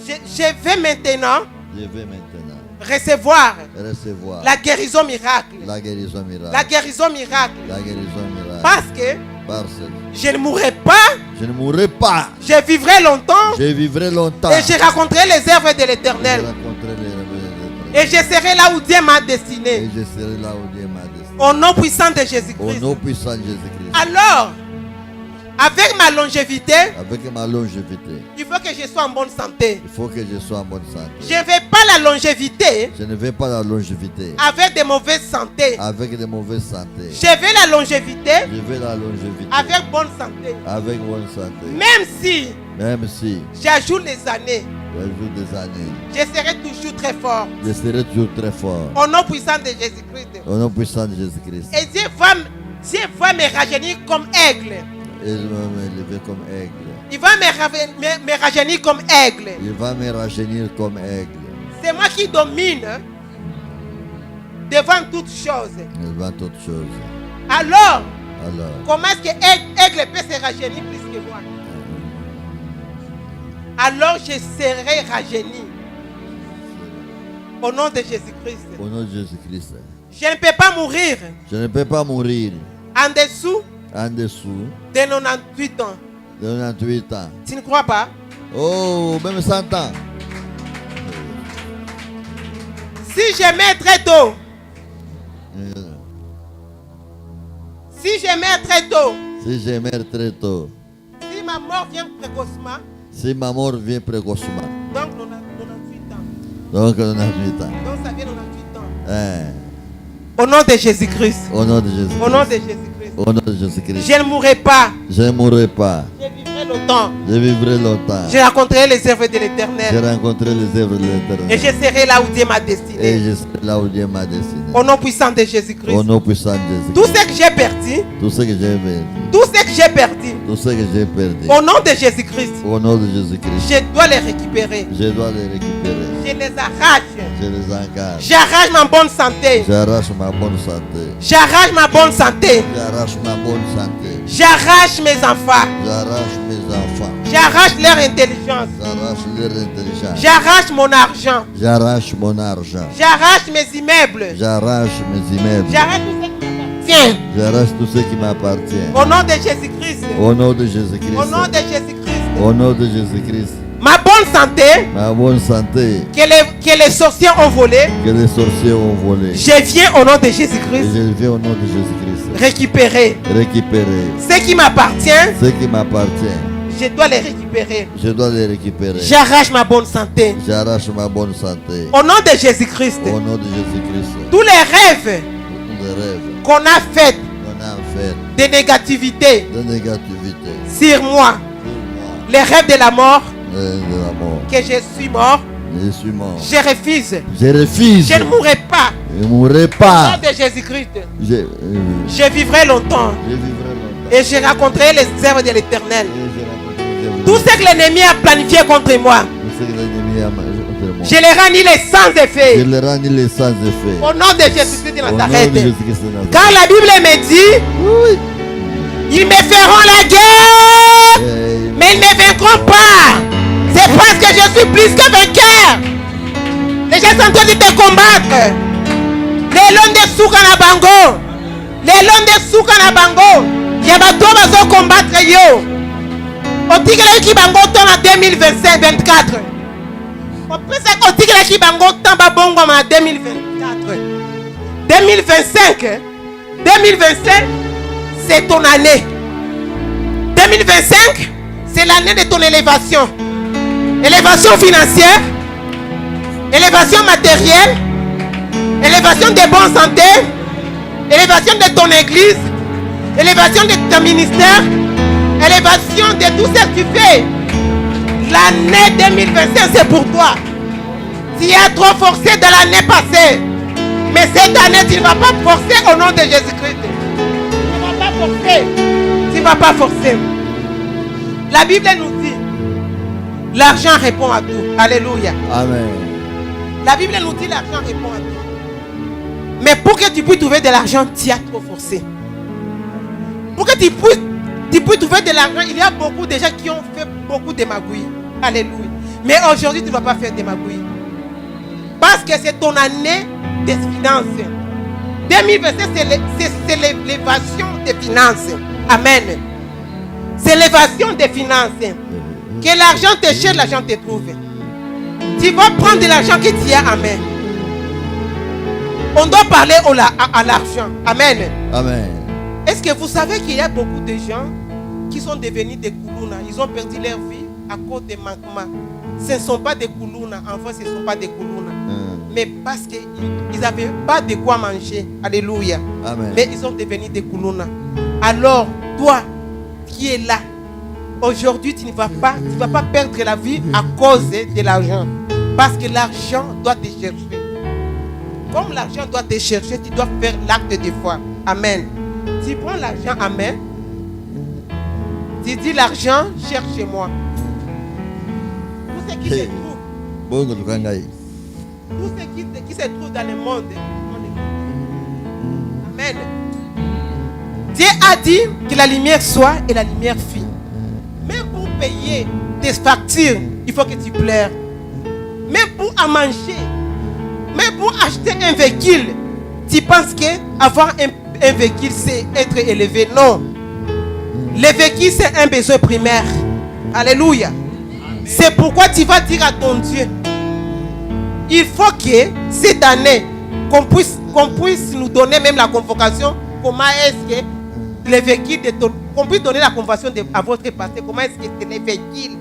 Je vais maintenant Je vais maintenant recevoir recevoir la guérison miracle. la guérison miracle. La guérison miracle. La guérison miracle. Parce que Parce que je ne mourrai pas, je ne mourrai pas. je vivrai longtemps Je vivrai longtemps. et je raconterai les œuvres de Je l'Éternel. rencontrerai les rebelles de Et je serai là où Dieu m'a Et destiné. je serai là où Dieu m'a Au nom puissant de Au Jésus-Christ. nom puissant de Jésus-Christ. Alors, avec ma longévité, Avec ma longévité, il faut que je sois en bonne santé. il faut que je sois en bonne santé. Je ne veux pas la longévité Je ne veux pas la longévité avec de mauvaises santé. avec de mauvaises santé. Je veux la longévité Je veux la longévité avec bonne santé. avec bonne santé. Même si Même si j'ajoute les années, j'ajoute des années, je serai toujours très fort. je serai toujours très fort. Au nom puissant de Jésus-Christ. Au nom puissant de Jésus-Christ. Et Dieu va me rajeunir comme aigle. Et je vais me lever comme aigle. Il va me rajeunir comme aigle. Il va me rajeunir comme aigle. C'est moi qui domine devant toutes choses. Devant toute chose. Alors, Alors, comment est-ce que aigle peut se rajeunir plus que moi? Alors je serai rajeuni. Au nom de Jésus-Christ. au nom de Jésus-Christ. Je ne peux pas mourir Je ne peux pas mourir en dessous en dessous de 98 ans. de 98 ans. Tu ne crois pas? Oh, même 100 ans. Si je meurs très tôt, si je meurs très tôt, Si je meurs très tôt, si ma mort vient précocement, si ma mort vient précocement, donc 98 ans. donc 98 ans. Donc ça vient 98 ans. Hein. Au nom de Jésus-Christ. Au nom de Jésus-Christ. Au nom de Jésus-Christ. Au nom de Jésus-Christ. Je ne mourrai pas. Je ne mourrai pas. Je vivrai longtemps. Je vivrai longtemps. Je raconterai les œuvres de J'ai l'Éternel. rencontré les œuvres de Et je l'Éternel. serai là où Dieu m'a Et destiné. je serai là où Dieu m'a destiné. Au nom puissant de Jésus-Christ. Au nom puissant de Tout Jésus-Christ. ce que j'ai perdu, Tout ce que j'ai perdu. tout ce que j'ai perdu, Tout ce que j'ai perdu. au nom de Jésus-Christ, Au nom de Jésus-Christ. je dois les récupérer. Je dois les récupérer. Je les arrache. Je les engage. J'arrache ma bonne santé. J'arrache ma bonne santé. J'arrache ma bonne santé. J'arrache ma bonne santé. J'arrache mes enfants. J'arrache mes enfants. J'arrache leur intelligence. J'arrache leur intelligence. J'arrache mon argent. J'arrache mon argent. J'arrache mes immeubles. J'arrache mes immeubles. J'arrache tout ce qui m'appartient. J'arrache tout ce qui m'appartient. Au nom de Jésus-Christ. Au nom de Jésus-Christ. Au nom de Jésus-Christ. Au nom de Jésus-Christ. Ma bonne santé Ma bonne santé que les sorciers ont volé, que les sorciers ont volé. je viens au nom de Et Jésus-Christ je viens au nom de Jésus-Christ. récupérer. Récupérer Ce qui m'appartient, ce qui m'appartient. je dois les récupérer. Je dois les récupérer. J'arrache ma bonne santé. J'arrache ma bonne santé. Au nom de Jésus-Christ, Au nom de Jésus-Christ. tous les rêves Tous les rêves qu'on a faits qu'on a fait de négativité de négativité sur moi, sur moi, les rêves de la mort, de la mort. que je suis mort, Je suis mort. je refuse. Je refuse. Je ne mourrai pas. Je ne mourrai Au pas. nom de Jésus-Christ, Je je vivrai longtemps vivrai longtemps. et je raconterai les œuvres de l'Éternel. Et je raconterai les œuvres Tout ce que l'ennemi a planifié contre moi, tout ce que l'ennemi a contre moi. je les rends sans Je effet. le rends les sans effet. Au nom de Jésus-Christ de Au nom de Nazareth. Jésus-Christ de Nazareth. Car la Bible me dit, ils me feront la guerre, Et- mais ils ne me vaincront pas. C'est parce que je suis plus que vainqueur. Les gens sont en train de te combattre. Les longs de Soukana Bango. Les longs de Soukana Bango. Il y a des gens qui vont combattre yo. Au tigre qui bango en 2025-24. Au tigre qui bango en 2024. 2025. 2025, c'est ton année. 2025, c'est l'année de ton élévation. Élévation financière, élévation matérielle, élévation de bonne santé, élévation de ton église, élévation de ton ministère, élévation de tout ce que tu fais. L'année 2025, c'est pour toi. Tu as trop forcé dans l'année passée. Mais cette année, tu ne vas pas forcer au nom de Jésus-Christ. Tu ne vas pas forcer. Tu ne vas pas forcer. La Bible nous dit, l'argent répond à tout. Alléluia. Amen. La Bible nous dit, l'argent répond à tout. Mais pour que tu puisses trouver de l'argent, tu as trop forcé. Pour que tu puisses trouver de l'argent, il y a beaucoup de gens qui ont fait beaucoup de magouilles. Alléluia. Mais aujourd'hui, tu ne vas pas faire de magouilles. Parce que c'est ton année des finances. 2027, c'est l'élévation des finances. Amen. C'est l'élévation des finances. Que l'argent te cherche, l'argent te trouve. Tu vas prendre de l'argent que tu as. Amen. On doit parler à l'argent. Amen. Amen. Est-ce que vous savez qu'il y a beaucoup de gens qui sont devenus des koulouna? Ils ont perdu leur vie à cause des manquements. Ce ne sont pas des koulouna. Enfin, ce ne sont pas des koulouna. Mais parce qu'ils n'avaient pas de quoi manger. Alléluia. Amen. Mais ils sont devenus des koulouna. Alors, toi qui es là, aujourd'hui, tu ne vas pas perdre la vie à cause de l'argent. Parce que l'argent doit te chercher. Comme l'argent doit te chercher, tu dois faire l'acte de foi. Amen. Tu prends l'argent, amen. Tu dis l'argent, cherche-moi. Tout ce qui se trouve. Tout ce qui se trouve dans le monde. Amen. Dieu a dit que la lumière soit et la lumière fut. Même pour payer tes factures, il faut que tu pleures. Même pour à manger, même pour acheter un véhicule, tu penses que avoir un véhicule c'est être élevé? Non. Le véhicule c'est un besoin primaire. Alléluia. C'est pourquoi tu vas dire à ton Dieu, il faut que cette année qu'on puisse nous donner même la convocation. Comment est-ce que les véhicules qu'on puisse donner la convocation à votre pasteur? Comment est-ce que les véhicules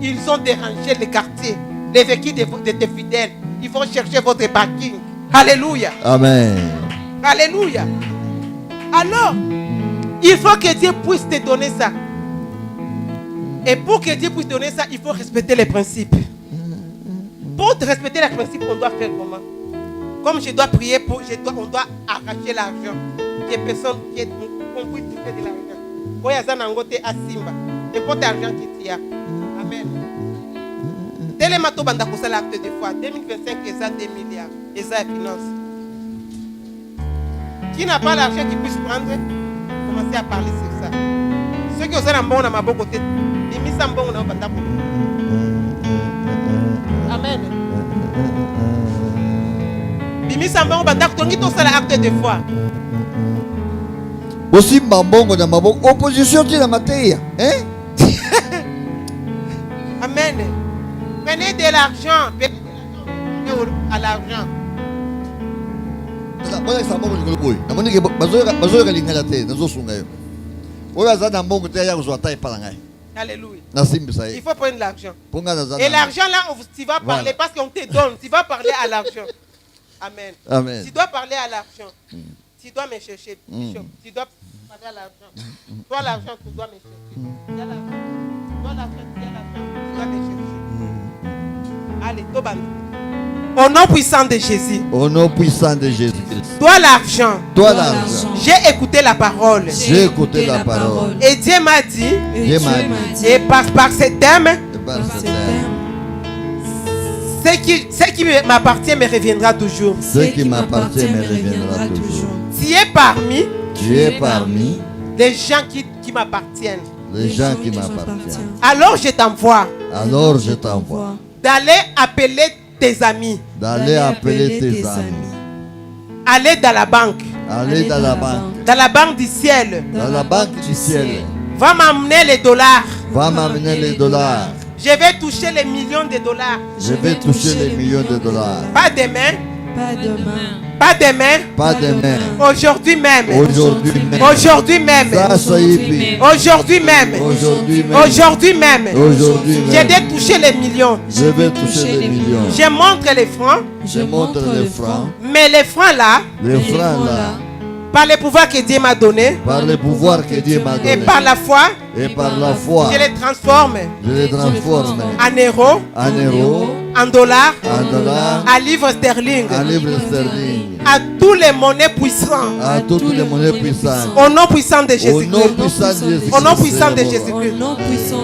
ils ont dérangé les quartiers? Les véhicules de tes fidèles, ils vont chercher votre parking. Alléluia. Amen. Alléluia. Alors, il faut que Dieu puisse te donner ça. Et pour que Dieu puisse donner ça, il faut respecter les principes. Pour respecter les principes, on doit faire comment? Comme je dois prier, on doit arracher l'argent. Que personne qu'on puisse toucher de l'argent. Quand il y a ça, à Simba. N'importe l'argent qui tient. Amen. Télémato banda pour l'acte de foi. 2025, il y a 2 milliards. Et ça est finance. Qui n'a pas l'argent qui puisse prendre, commencer à parler sur ça. Ceux qui ont un bon à ma bonne côté, ils mis ça bon à banda pour. Amen. Ils mis ça bon à banda pour tout ça l'acte de foi. Aussi mbongo na maboko opposition tu la matière, hein? Amen. Prenez de l'argent, à l'argent. Voilà ça mbongo ngolo boy. Na moni ke bazoyo lingala te, nazo sunga yo. Oya za na mbongo te ya kuzwa tai pala ngai. Alléluia. Na simbi ça. Il faut prendre l'argent. Et Et l'argent là, tu vas parler parce qu'on te donne, tu vas parler à l'argent. Amen. Amen. Tu dois parler à l'argent. Tu dois me chercher. Tu dois parler à l'argent. Toi, l'argent, tu dois me chercher. Tu as l'argent. Toi, l'argent, tu as l'argent. Tu dois me chercher. Allez, Toban. Au nom puissant de Jésus. Au nom puissant de Jésus. Toi, l'argent. Toi, l'argent. J'ai écouté la parole. J'ai écouté la parole. Et Dieu m'a dit. Dieu m'a dit. Et par ce thème. Ce qui m'appartient me reviendra toujours. Ce qui m'appartient me reviendra toujours. Tu es parmi. Tu es parmi les gens qui m'appartiennent. Les gens qui m'appartiennent. Alors je t'envoie. Alors je t'envoie. D'aller appeler tes amis. D'aller appeler tes amis. Aller dans la banque. Aller dans la banque. Dans la banque du ciel. Dans la banque du ciel. Va m'amener les dollars. Va m'amener les dollars. Je vais toucher les millions de dollars. Je vais toucher les millions de dollars. Pas demain. Pas demain. Pas demain. Pas demain. Aujourd'hui même. Aujourd'hui même. Aujourd'hui même. Aujourd'hui même. Aujourd'hui même. Aujourd'hui même. Aujourd'hui même. Je vais toucher les millions. Je vais toucher les millions. Je montre les francs. Je montre les francs. Mais les francs là. Les francs là. Par le pouvoir que Dieu m'a donné. Par le pouvoir que Dieu m'a donné. Et par la foi. Et par la foi. Je les transforme. Je les transforme. En euros. En euros. En dollars. En dollars. En livres sterling. En livres sterling. À tous les monnaies puissantes. À toutes les monnaies puissantes. Au nom puissant de Jésus-Christ. Au nom puissant de Jésus-Christ. Au nom puissant de Jésus-Christ.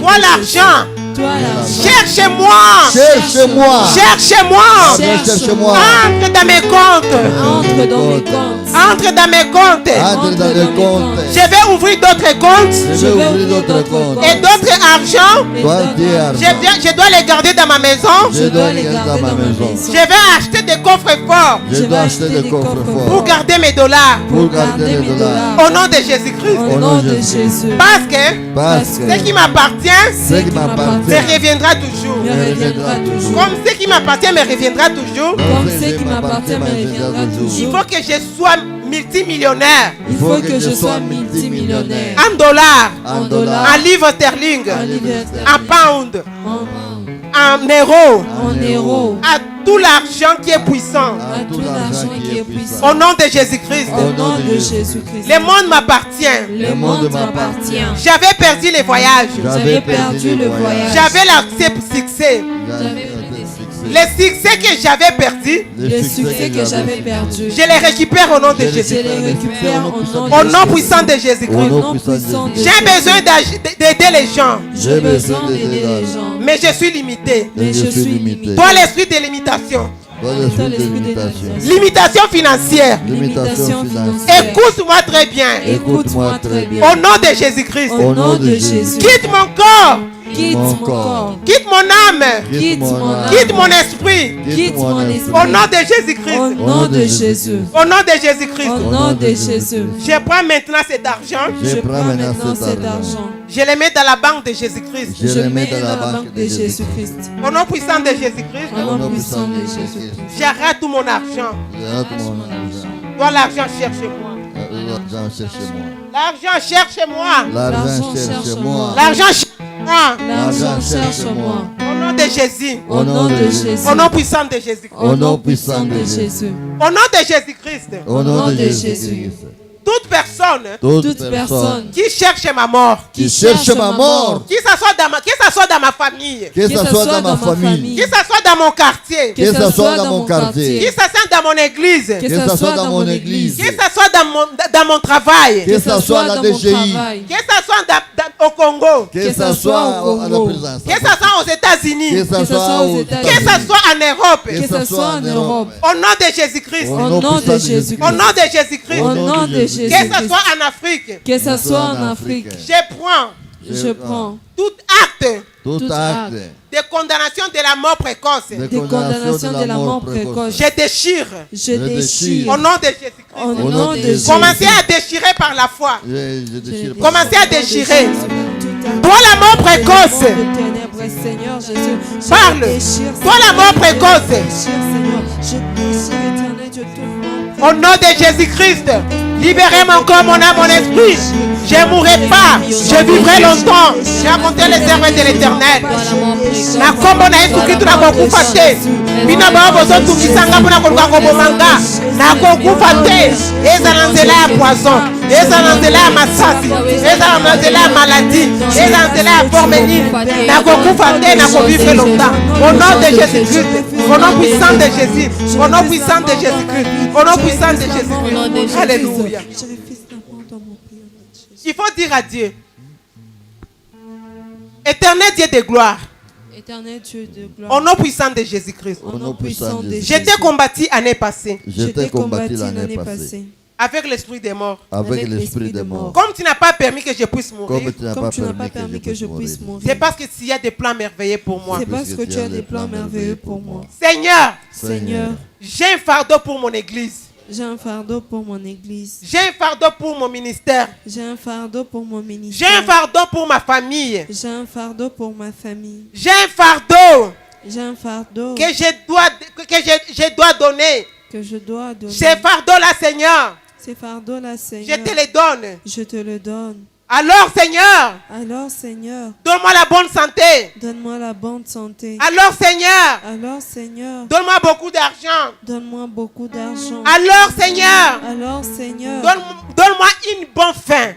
Toi l'argent. Cherchez-moi. Cherchez-moi. Cherchez-moi. Cherchez-moi. Entre dans mes comptes. Entre dans mes comptes. Entre dans mes comptes. Entre dans les comptes. Je vais ouvrir d'autres comptes. Je vais ouvrir d'autres comptes. Et d'autres argent. Je dois les garder dans ma maison. Je dois les garder dans ma maison. Je vais acheter des coffres forts. Je dois acheter des coffres forts. Pour garder mes dollars. Pour garder les dollars. Au nom de Jésus-Christ. Au nom de Jésus. Parce que ce qui m'appartient. Ce qui m'appartient. me reviendra toujours. me reviendra toujours. Comme ce qui m'appartient me reviendra toujours. Comme ce qui m'appartient me reviendra Il toujours. faut que je sois multimillionnaire. Il faut que je sois multimillionnaire. En dollars, En dollars, en livres sterling, en livres en pounds, en en euros, euros, à tout l'argent qui est puissant. à tout l'argent qui est puissant. Au nom de Jésus-Christ. Au nom de Jésus-Christ. Le monde m'appartient. Le monde m'appartient. J'avais perdu les voyages. J'avais perdu le voyage. J'avais le succès. Les succès que j'avais perdus, Le succès que j'avais perdu. je les récupère au nom de Je Jésus. les récupère Au nom puissant de Au Jésus-Christ. nom puissant de J'ai Jésus. besoin d'aider les gens, J'ai besoin d'aider les gens. mais je suis limité. Mais je suis limité. Toi, l'esprit de limitation, Toi, Toi, l'esprit de l'esprit de limitation. limitation financière, Limitation financière. écoute-moi très bien. Écoute-moi très bien. Au nom de Jésus-Christ, Au nom de Jésus. quitte mon corps, Quitte mon corps. quitte mon âme, Quitte mon âme. quitte mon esprit. Quitte mon esprit. Au nom de Au Jésus-Christ, nom de Jésus. au nom de Jésus-Christ, Au nom de Jésus. je prends maintenant cet argent, Je prends maintenant cet argent. je le mets dans la banque de Jésus-Christ. Je Je le mets mets dans la dans la banque banque de Jésus-Christ. Au nom puissant de Jésus-Christ, Au nom puissant de Jésus-Christ. j'arrête tout mon argent. J'arrête mon argent. Toi, l'argent, cherche-moi. L'argent, cherchez-moi. L'argent, cherche-moi. L'argent, cherchez-moi. L'argent, cherche-moi. L'argent cherche-moi. Au nom de Jésus. Au nom de Jésus. Au nom puissant de Jésus-Christ. Au nom puissant de Jésus. Au nom de Jésus-Christ. Au nom de Jésus. Jésus-Christ. Toute personne Toute personne qui cherche ma mort, qui cherche ma mort, que ça soit dans ma famille, que ce soit dans ma famille, que ça soit dans mon quartier, que ce soit dans mon quartier, que ça soit dans mon église, que que ça ce soit dans mon église, que ça soit dans mon travail, que ce soit la dans mon DGI, travail, que ça soit au Congo, que ce soit à la présidence, que ça soit aux États-Unis, que ce soit aux que ça soit en Europe, que ça soit en Europe. au nom de Jésus-Christ, Au Au nom de Jésus. au nom de Jésus-Christ, Au nom de que ça Jésus. soit en Afrique, Que ça soit en Afrique. je prends Je prends tout acte tout tout acte de condamnation de la mort précoce. de de condamnation de la mort précoce. Je déchire Je déchire. déchire. au nom de Jésus-Christ. Au nom de Jésus. Commencez à déchirer par la foi. Je déchire pas. Commencez à déchirer. Toi Toi la mort précoce, Seigneur Jésus. Je Parle. déchire, Toi la mort Seigneur. précoce. Je déchire, Seigneur. Je déchire, éternel Dieu, tout Au nom de Jésus-Christ, libérez mon corps, mon âme, mon esprit. Je ne mourrai pas, je vivrai longtemps. J'ai raconté les œuvres de l'éternel. Na kombo na Yesu Kristo nakokufa te. Bino bao bozotukisanga mpona koluka kobomanga. Nakokufa te. Ezala nzela ya poison, ezala nzela ya masasi, ezala nzela ya maladie, ezala nzela ya formenine. Nakokufa te, nakovivre longtemps. Au nom de Jésus-Christ, au nom puissant de Jésus, au nom puissant de Jésus-Christ, au nom puissant de Jésus-Christ. Alléluia. Je refuse d'avoir dans mon prière. Il faut dire à Dieu, éternel Dieu de gloire, Éternel Dieu de au gloire. nom puissant de Jésus-Christ, Au nom puissant de je Jésus. t'ai combattu l'année passée Je t'ai combattu l'année passée avec l'esprit des morts. avec l'esprit des morts. Comme tu n'as pas permis que je puisse mourir, Comme tu n'as Comme pas tu n'as pas permis permis que je puisse mourir. c'est parce que s'il y a des plans merveilleux pour moi. C'est parce que tu as des plans merveilleux pour moi. Seigneur, Seigneur, j'ai un fardeau pour mon église. j'ai un fardeau pour mon église. J'ai un fardeau pour mon ministère. J'ai un fardeau pour mon J'ai ministère. un fardeau pour ma famille. J'ai un fardeau pour ma famille. J'ai un fardeau J'ai un fardeau que je dois donner. que je dois donner. Ces fardeaux-là, Seigneur, Ces fardeaux-là, je Seigneur, te les donne. je te le donne. Alors, Seigneur, Alors, Seigneur, donne-moi la bonne santé. donne-moi la bonne santé. Alors, Seigneur, Alors, Seigneur, donne-moi beaucoup d'argent. donne-moi beaucoup d'argent. Alors, Seigneur, Alors, Seigneur, donne-moi une bonne fin.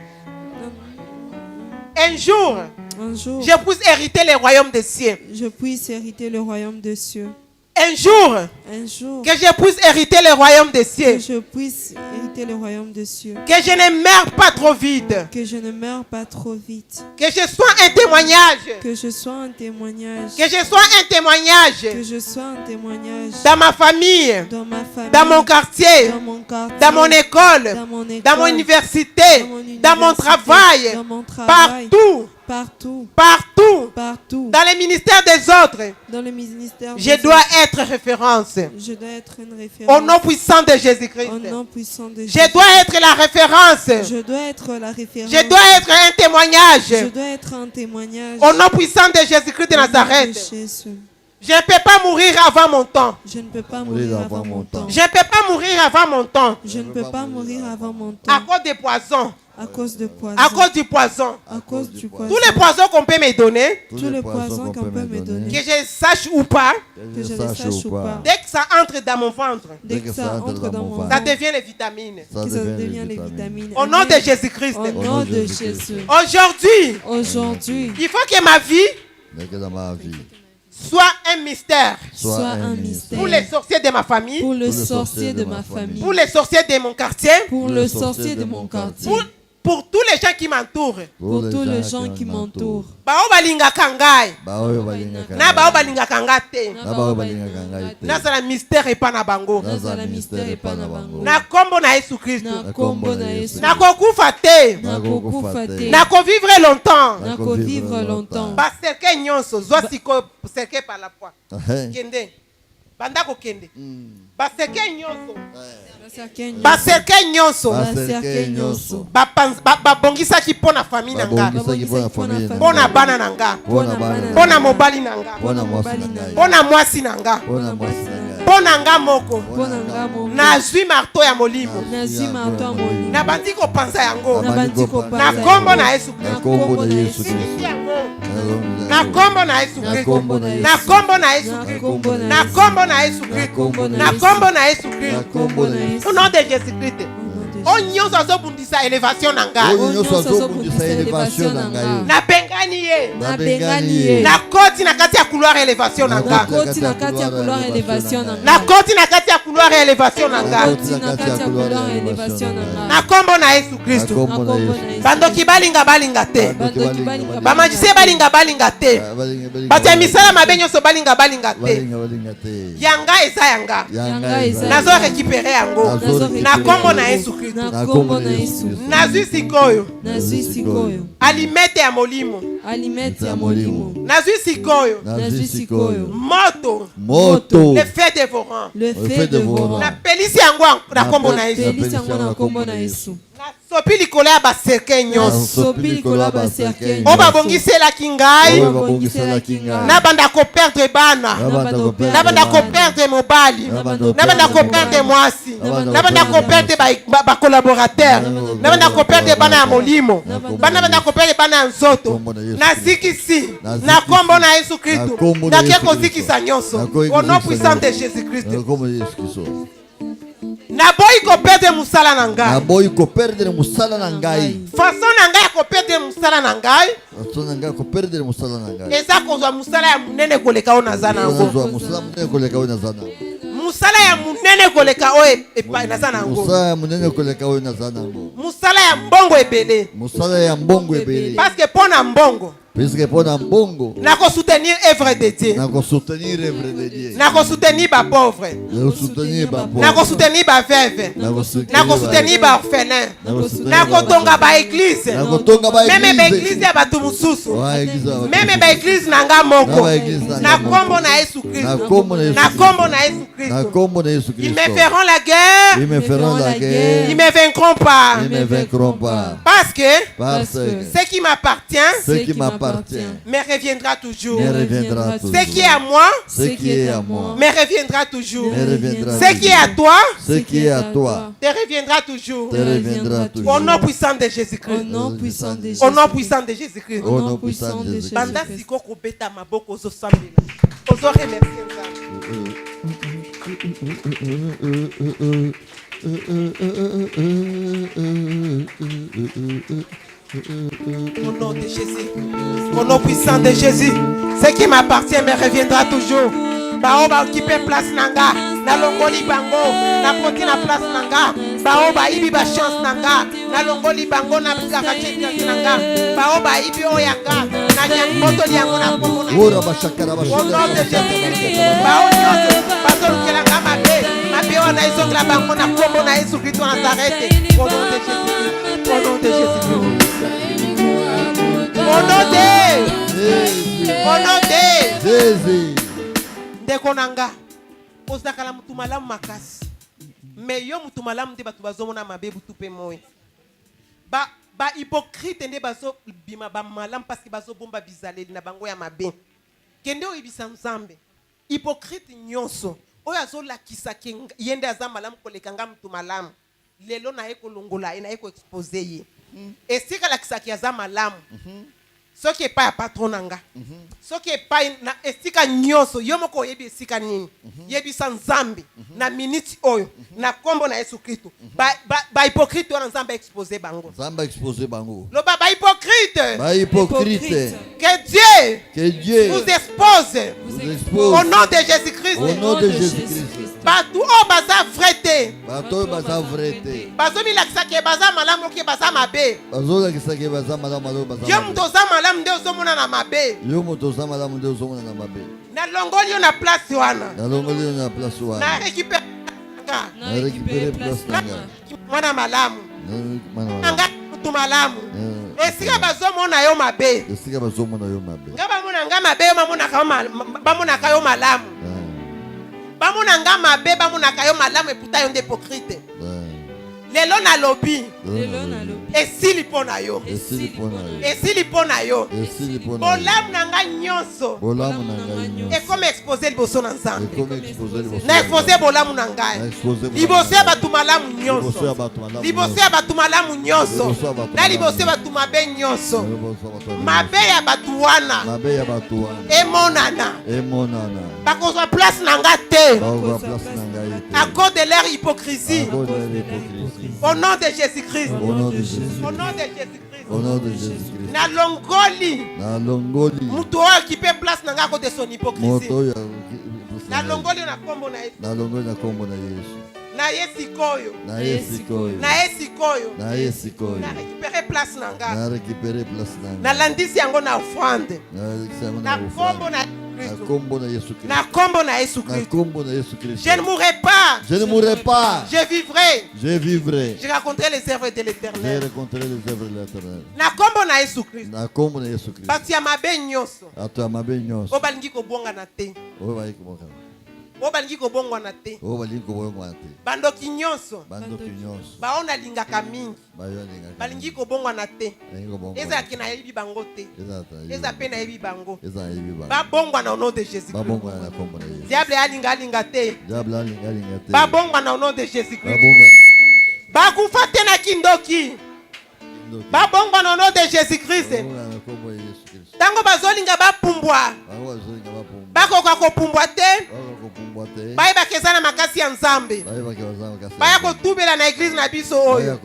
Un jour, un jour, je puisse hériter le royaume des cieux. je puisse hériter le royaume des cieux. Un jour, Un jour, que je puisse hériter le royaume des que cieux. je puisse hériter le royaume des cieux. Que je ne meure pas trop vite. Que je ne meure pas trop vite. Que je sois un témoignage. Que je sois un témoignage. Que je sois un témoignage Que je sois un témoignage dans ma famille, dans ma famille, dans mon quartier, dans mon quartier, dans mon école, dans mon école, dans mon université, dans mon travail, dans mon travail, partout, partout, partout Partout. Dans les ministères des autres. Dans le ministère. Je dois être référence. Je dois être une référence. Au nom puissant de Jésus-Christ. Au nom puissant de Je dois être la référence. Je dois être la référence. Je dois être un témoignage. Je dois être un témoignage. Au nom puissant de Jésus-Christ de Nazareth. Je ne peux pas mourir avant mon temps. Je ne peux pas mourir avant mon temps. Je ne peux pas mourir avant mon temps. Je ne peux pas mourir avant mon temps. À cause des poisons. À cause de poison. À cause du poison. À cause du poison. Tous les poisons qu'on peut me donner. Tous les poisons qu'on peut me donner. Que je sache ou pas. Que je le sache ou pas. Dès que ça entre dans mon ventre. Dès que ça entre dans mon ventre. Ça devient les vitamines. Ça devient les vitamines. Au nom de Jésus-Christ. Au nom de Jésus. Aujourd'hui. Il faut que ma vie soit un mystère. Soit un mystère. Pour les sorciers de ma famille. Pour le sorcier de ma famille. Pour les sorciers de mon quartier. Pour le sorcier de mon quartier. Pour tous les gens qui m'entourent. Pour tous les gens qui m'entourent. Bao balingaka ngai. Na bao balingaka ngai te. Na sala mystère epa na bango. Na kombo na Yesu Christ. Na kokufa te. Na kovivre longtemps. Ba serke nyonso zwa siko serke par la foi. Kende. Banda ko kende. Ba serke nyonso. Baserke nyonso babongisaki mpo na famille na nga, mpo na bana na nga, mpo na mobali na nga, mpo na mwasi na nga, mpo na nga moko. Nazwi marto ya molimo, nabandi kopanza yango na kombo na Yesu Kristo. Na kombo na Yesu Kristo. Na kombo na Yesu Kristo. Na kombo na Yesu Kristo. Na kombo na Yesu Kristo. Au nom de Jésus-Christ. O nyonso azobundisa élévation na ngai. Na bengani ye. Na koti na kati ya couloir élévation na ngai. Na koti na kati ya couloir élévation na ngai. Na kombo na Yesu Kristo. Bandoki balinga te. Bamagicien balinga te. Bato ya misala mabe nyonso balinga te. Yanga eza yanga. Nazo récupérer yango. Na kombo na Yesu Kristo. Nazwi sikoyo. Alimete ya molimo. Nazwi sikoyo. Moto. Le feu dévorant. Na pelisi yango na kombo na Yesu. Sopi likolo ya baserke nyonso. O babongiselaki ngai. Nabanda koperdre bana. Nabanda koperdre mobali. Nabanda koperdre mwasi. Nabanda koperdre bakolaborateur. Nabanda koperdre bana ya molimo. Nabanda koperdre bana ya nzoto. Nazikisi na kombo na Yesu Kristo. Nakie kozikisa nyonso. Au nom puissant de Jésus-Christ. Naboyi koperdre musala na ngai. Façon na ngai ya koperdre musala na ngai. Eza kozwa musala ya munene koleka o naza nango. Musala ya munene koleka o epai naza nango. Musala ya mbongo ebele. Parce que pona mbongo. Puisque pour un bongo, nako soutenir œuvre de Dieu. Nako soutenir ba pauvre. Nako soutenir ba veuve. Nako soutenir ba orphelin. Nako tonga ba église. Même ba église ya batu mususu. Même ba église nanga moko. Na kombo na Yesu Christ. Na kombo na Yesu Christ. Ils me feront la guerre. Ils me vaincront pas. Parce que ce qui m'appartient me reviendra toujours. Ce qui est à moi me reviendra toujours. Ce qui est à toi te reviendra toujours. Au nom puissant de Jésus-Christ. Au nom puissant de Jésus-Christ. Banda siko kobeta maboko ozo sambela. Ozo remercier Au nom de Jésus, au nom puissant de Jésus, ce qui m'appartient me reviendra toujours. Bao ba occuper place nanga, na longoli bango, na poti na place nanga. Bao ba ibi ba chance nanga, na longoli bango na kakache nanga. Bao ba ibi oyanga, na nyangoto liango na pomona. Au nom de Jésus, bao nyonso, pastor kelanga mabe wana isongra bango na kombo na Yesu Kristo Nazareth. Au nom de Jésus, au nom de Jésus. Au Au nom de Jésus. ndeko nanga ozakala mutu malamu makasi mais yo mutu malamu nde bato bazomona mabe butu mpe moi ba hypocrite nde bazobima bamalamu parce que bazobomba bizaleli na bango ya mabe kende oyebisa nzambe hypocrite nyonso oyo azolakisa ke ye nde aza malamu koleka nga mutu malamu lelo naye kolongola ye naye koexpose ye esika alakisaki aza malamu soki epai ya patron na nga soki epai na esika nyonso yo moko oyebi esika nini yebisa nzambe na miniti oyo na kombo na Yesu Kristo bahypocrite wana nzambe expose bango loba bahypocrite que Dieu vous expose au nom de Jésus-Christ bato oyo baza vrai te bazomilakisaki baza malamu oki baza mabe yo mutu oza malamu nde ozomona na mabe nalongoli yo na place wana na récupere place nanga mwana malamu nanga mutu malamu esika bazomona yo mabe nga bamona nga mabe yo bamonaka yo malamu bamona nga mabe bamonaka yo malamu eputa yo nde hypocrite lelo nalobi esili mpo na yo bolamu na nga nyonso ekoma expose liboso na nzambe na expose bolamu na ngai liboso ya bato malamu nyonso liboso ya bato malamu nyonso na liboso ya bato mabe nyonso mabe ya bato wana emonana bakozwa place na nga te à cause de leur hypocrisie. Au nom de Jésus-Christ. Au nom de Jésus-Christ. Na longoli. Mutu oyo occupé place na nga à cause de son hypocrisie. Na longoli na kombo na Yesu. Na yesikoyo. Na récupérer place na nga. Na landisi yango na offrande. Na kombo na na kombo na Yesu Christ. Je ne mourrai pas. Je vivrai. Je raconterai les œuvres de l'Éternel. Na kombo na Yesu Christ. Bato ya mabe nyonso. O balingi kobonga na te. O balingi kobongwa na te. Bandoki nyonso. Baona lingaka mingi. Balingi kobongwa na te. Eza kina yebi bango te. Eza pena yebi bango. Babongwa na au nom de Jésus-Christ. Diable alinga te. Babongwa na au nom de Jésus-Christ. Bakufa te na kindoki. Babongwa na au nom de Jésus-Christ. Tango bazolinga bapumbwa. Bakoka kopumbwa te. Bayeba kezana makasi ya nzambe. Baya kotubela na église na biso oyo.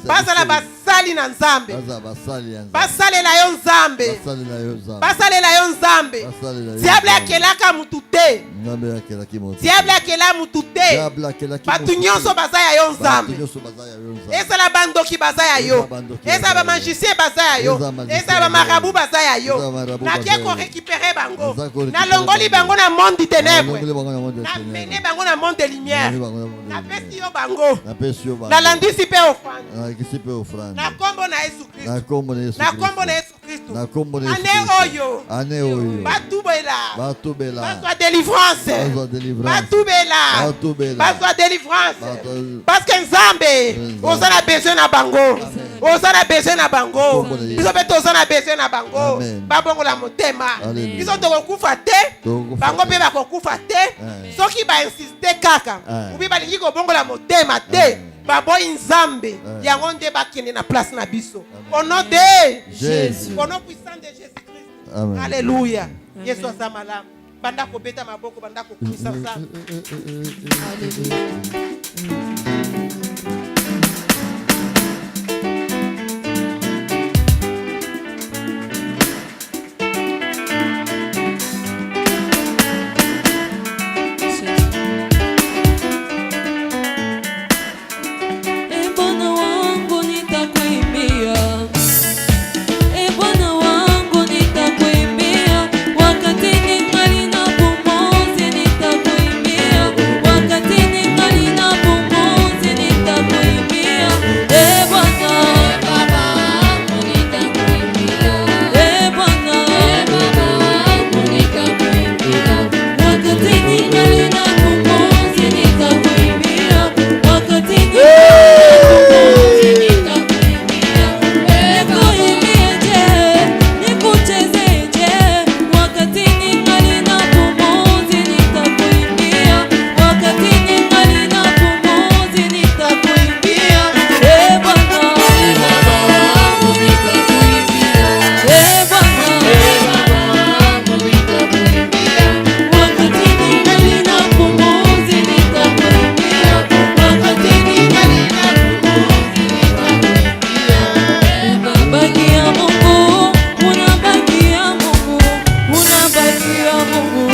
Bazala basali na nzambe. Basalela yo nzambe. Diable akelaka mutu te. Diable akela mutu te. Batu nyonso bazaya yo nzambe. Ezala bandoki bazaya yo. Ezala ba magicien bazaya yo. Ezala ba marabout bazaya yo. Na kia ko récupérer bango. Na longoli bango na monde du ténèbre. Na mene bango na monde de lumière. Na pesi yo bango. Na landisi pe offrande. Na kombo na Yesu Christ. Na kombo na Yesu Christ. Ane oyo. Batubela. Bazwa délivrance. Bazwa délivrance. Parce que nzambe ozana besoin na bango. Biso pe tozana besoin na bango. Babongo la motema. Biso tokokufa te. Bango pe bakokufa te. Soki ba insiste kaka. Ubi balingi kobongola motema te. Baboyi nzambe. Yango nde bakende na place na biso. Au nom de Jésus. Au nom puissant de Jésus-Christ. Alléluia. Yesu aza malamu. Banda kobeta maboko, banda kokumisa nzambe. Alléluia. Wakati ningali na pumzi Mungu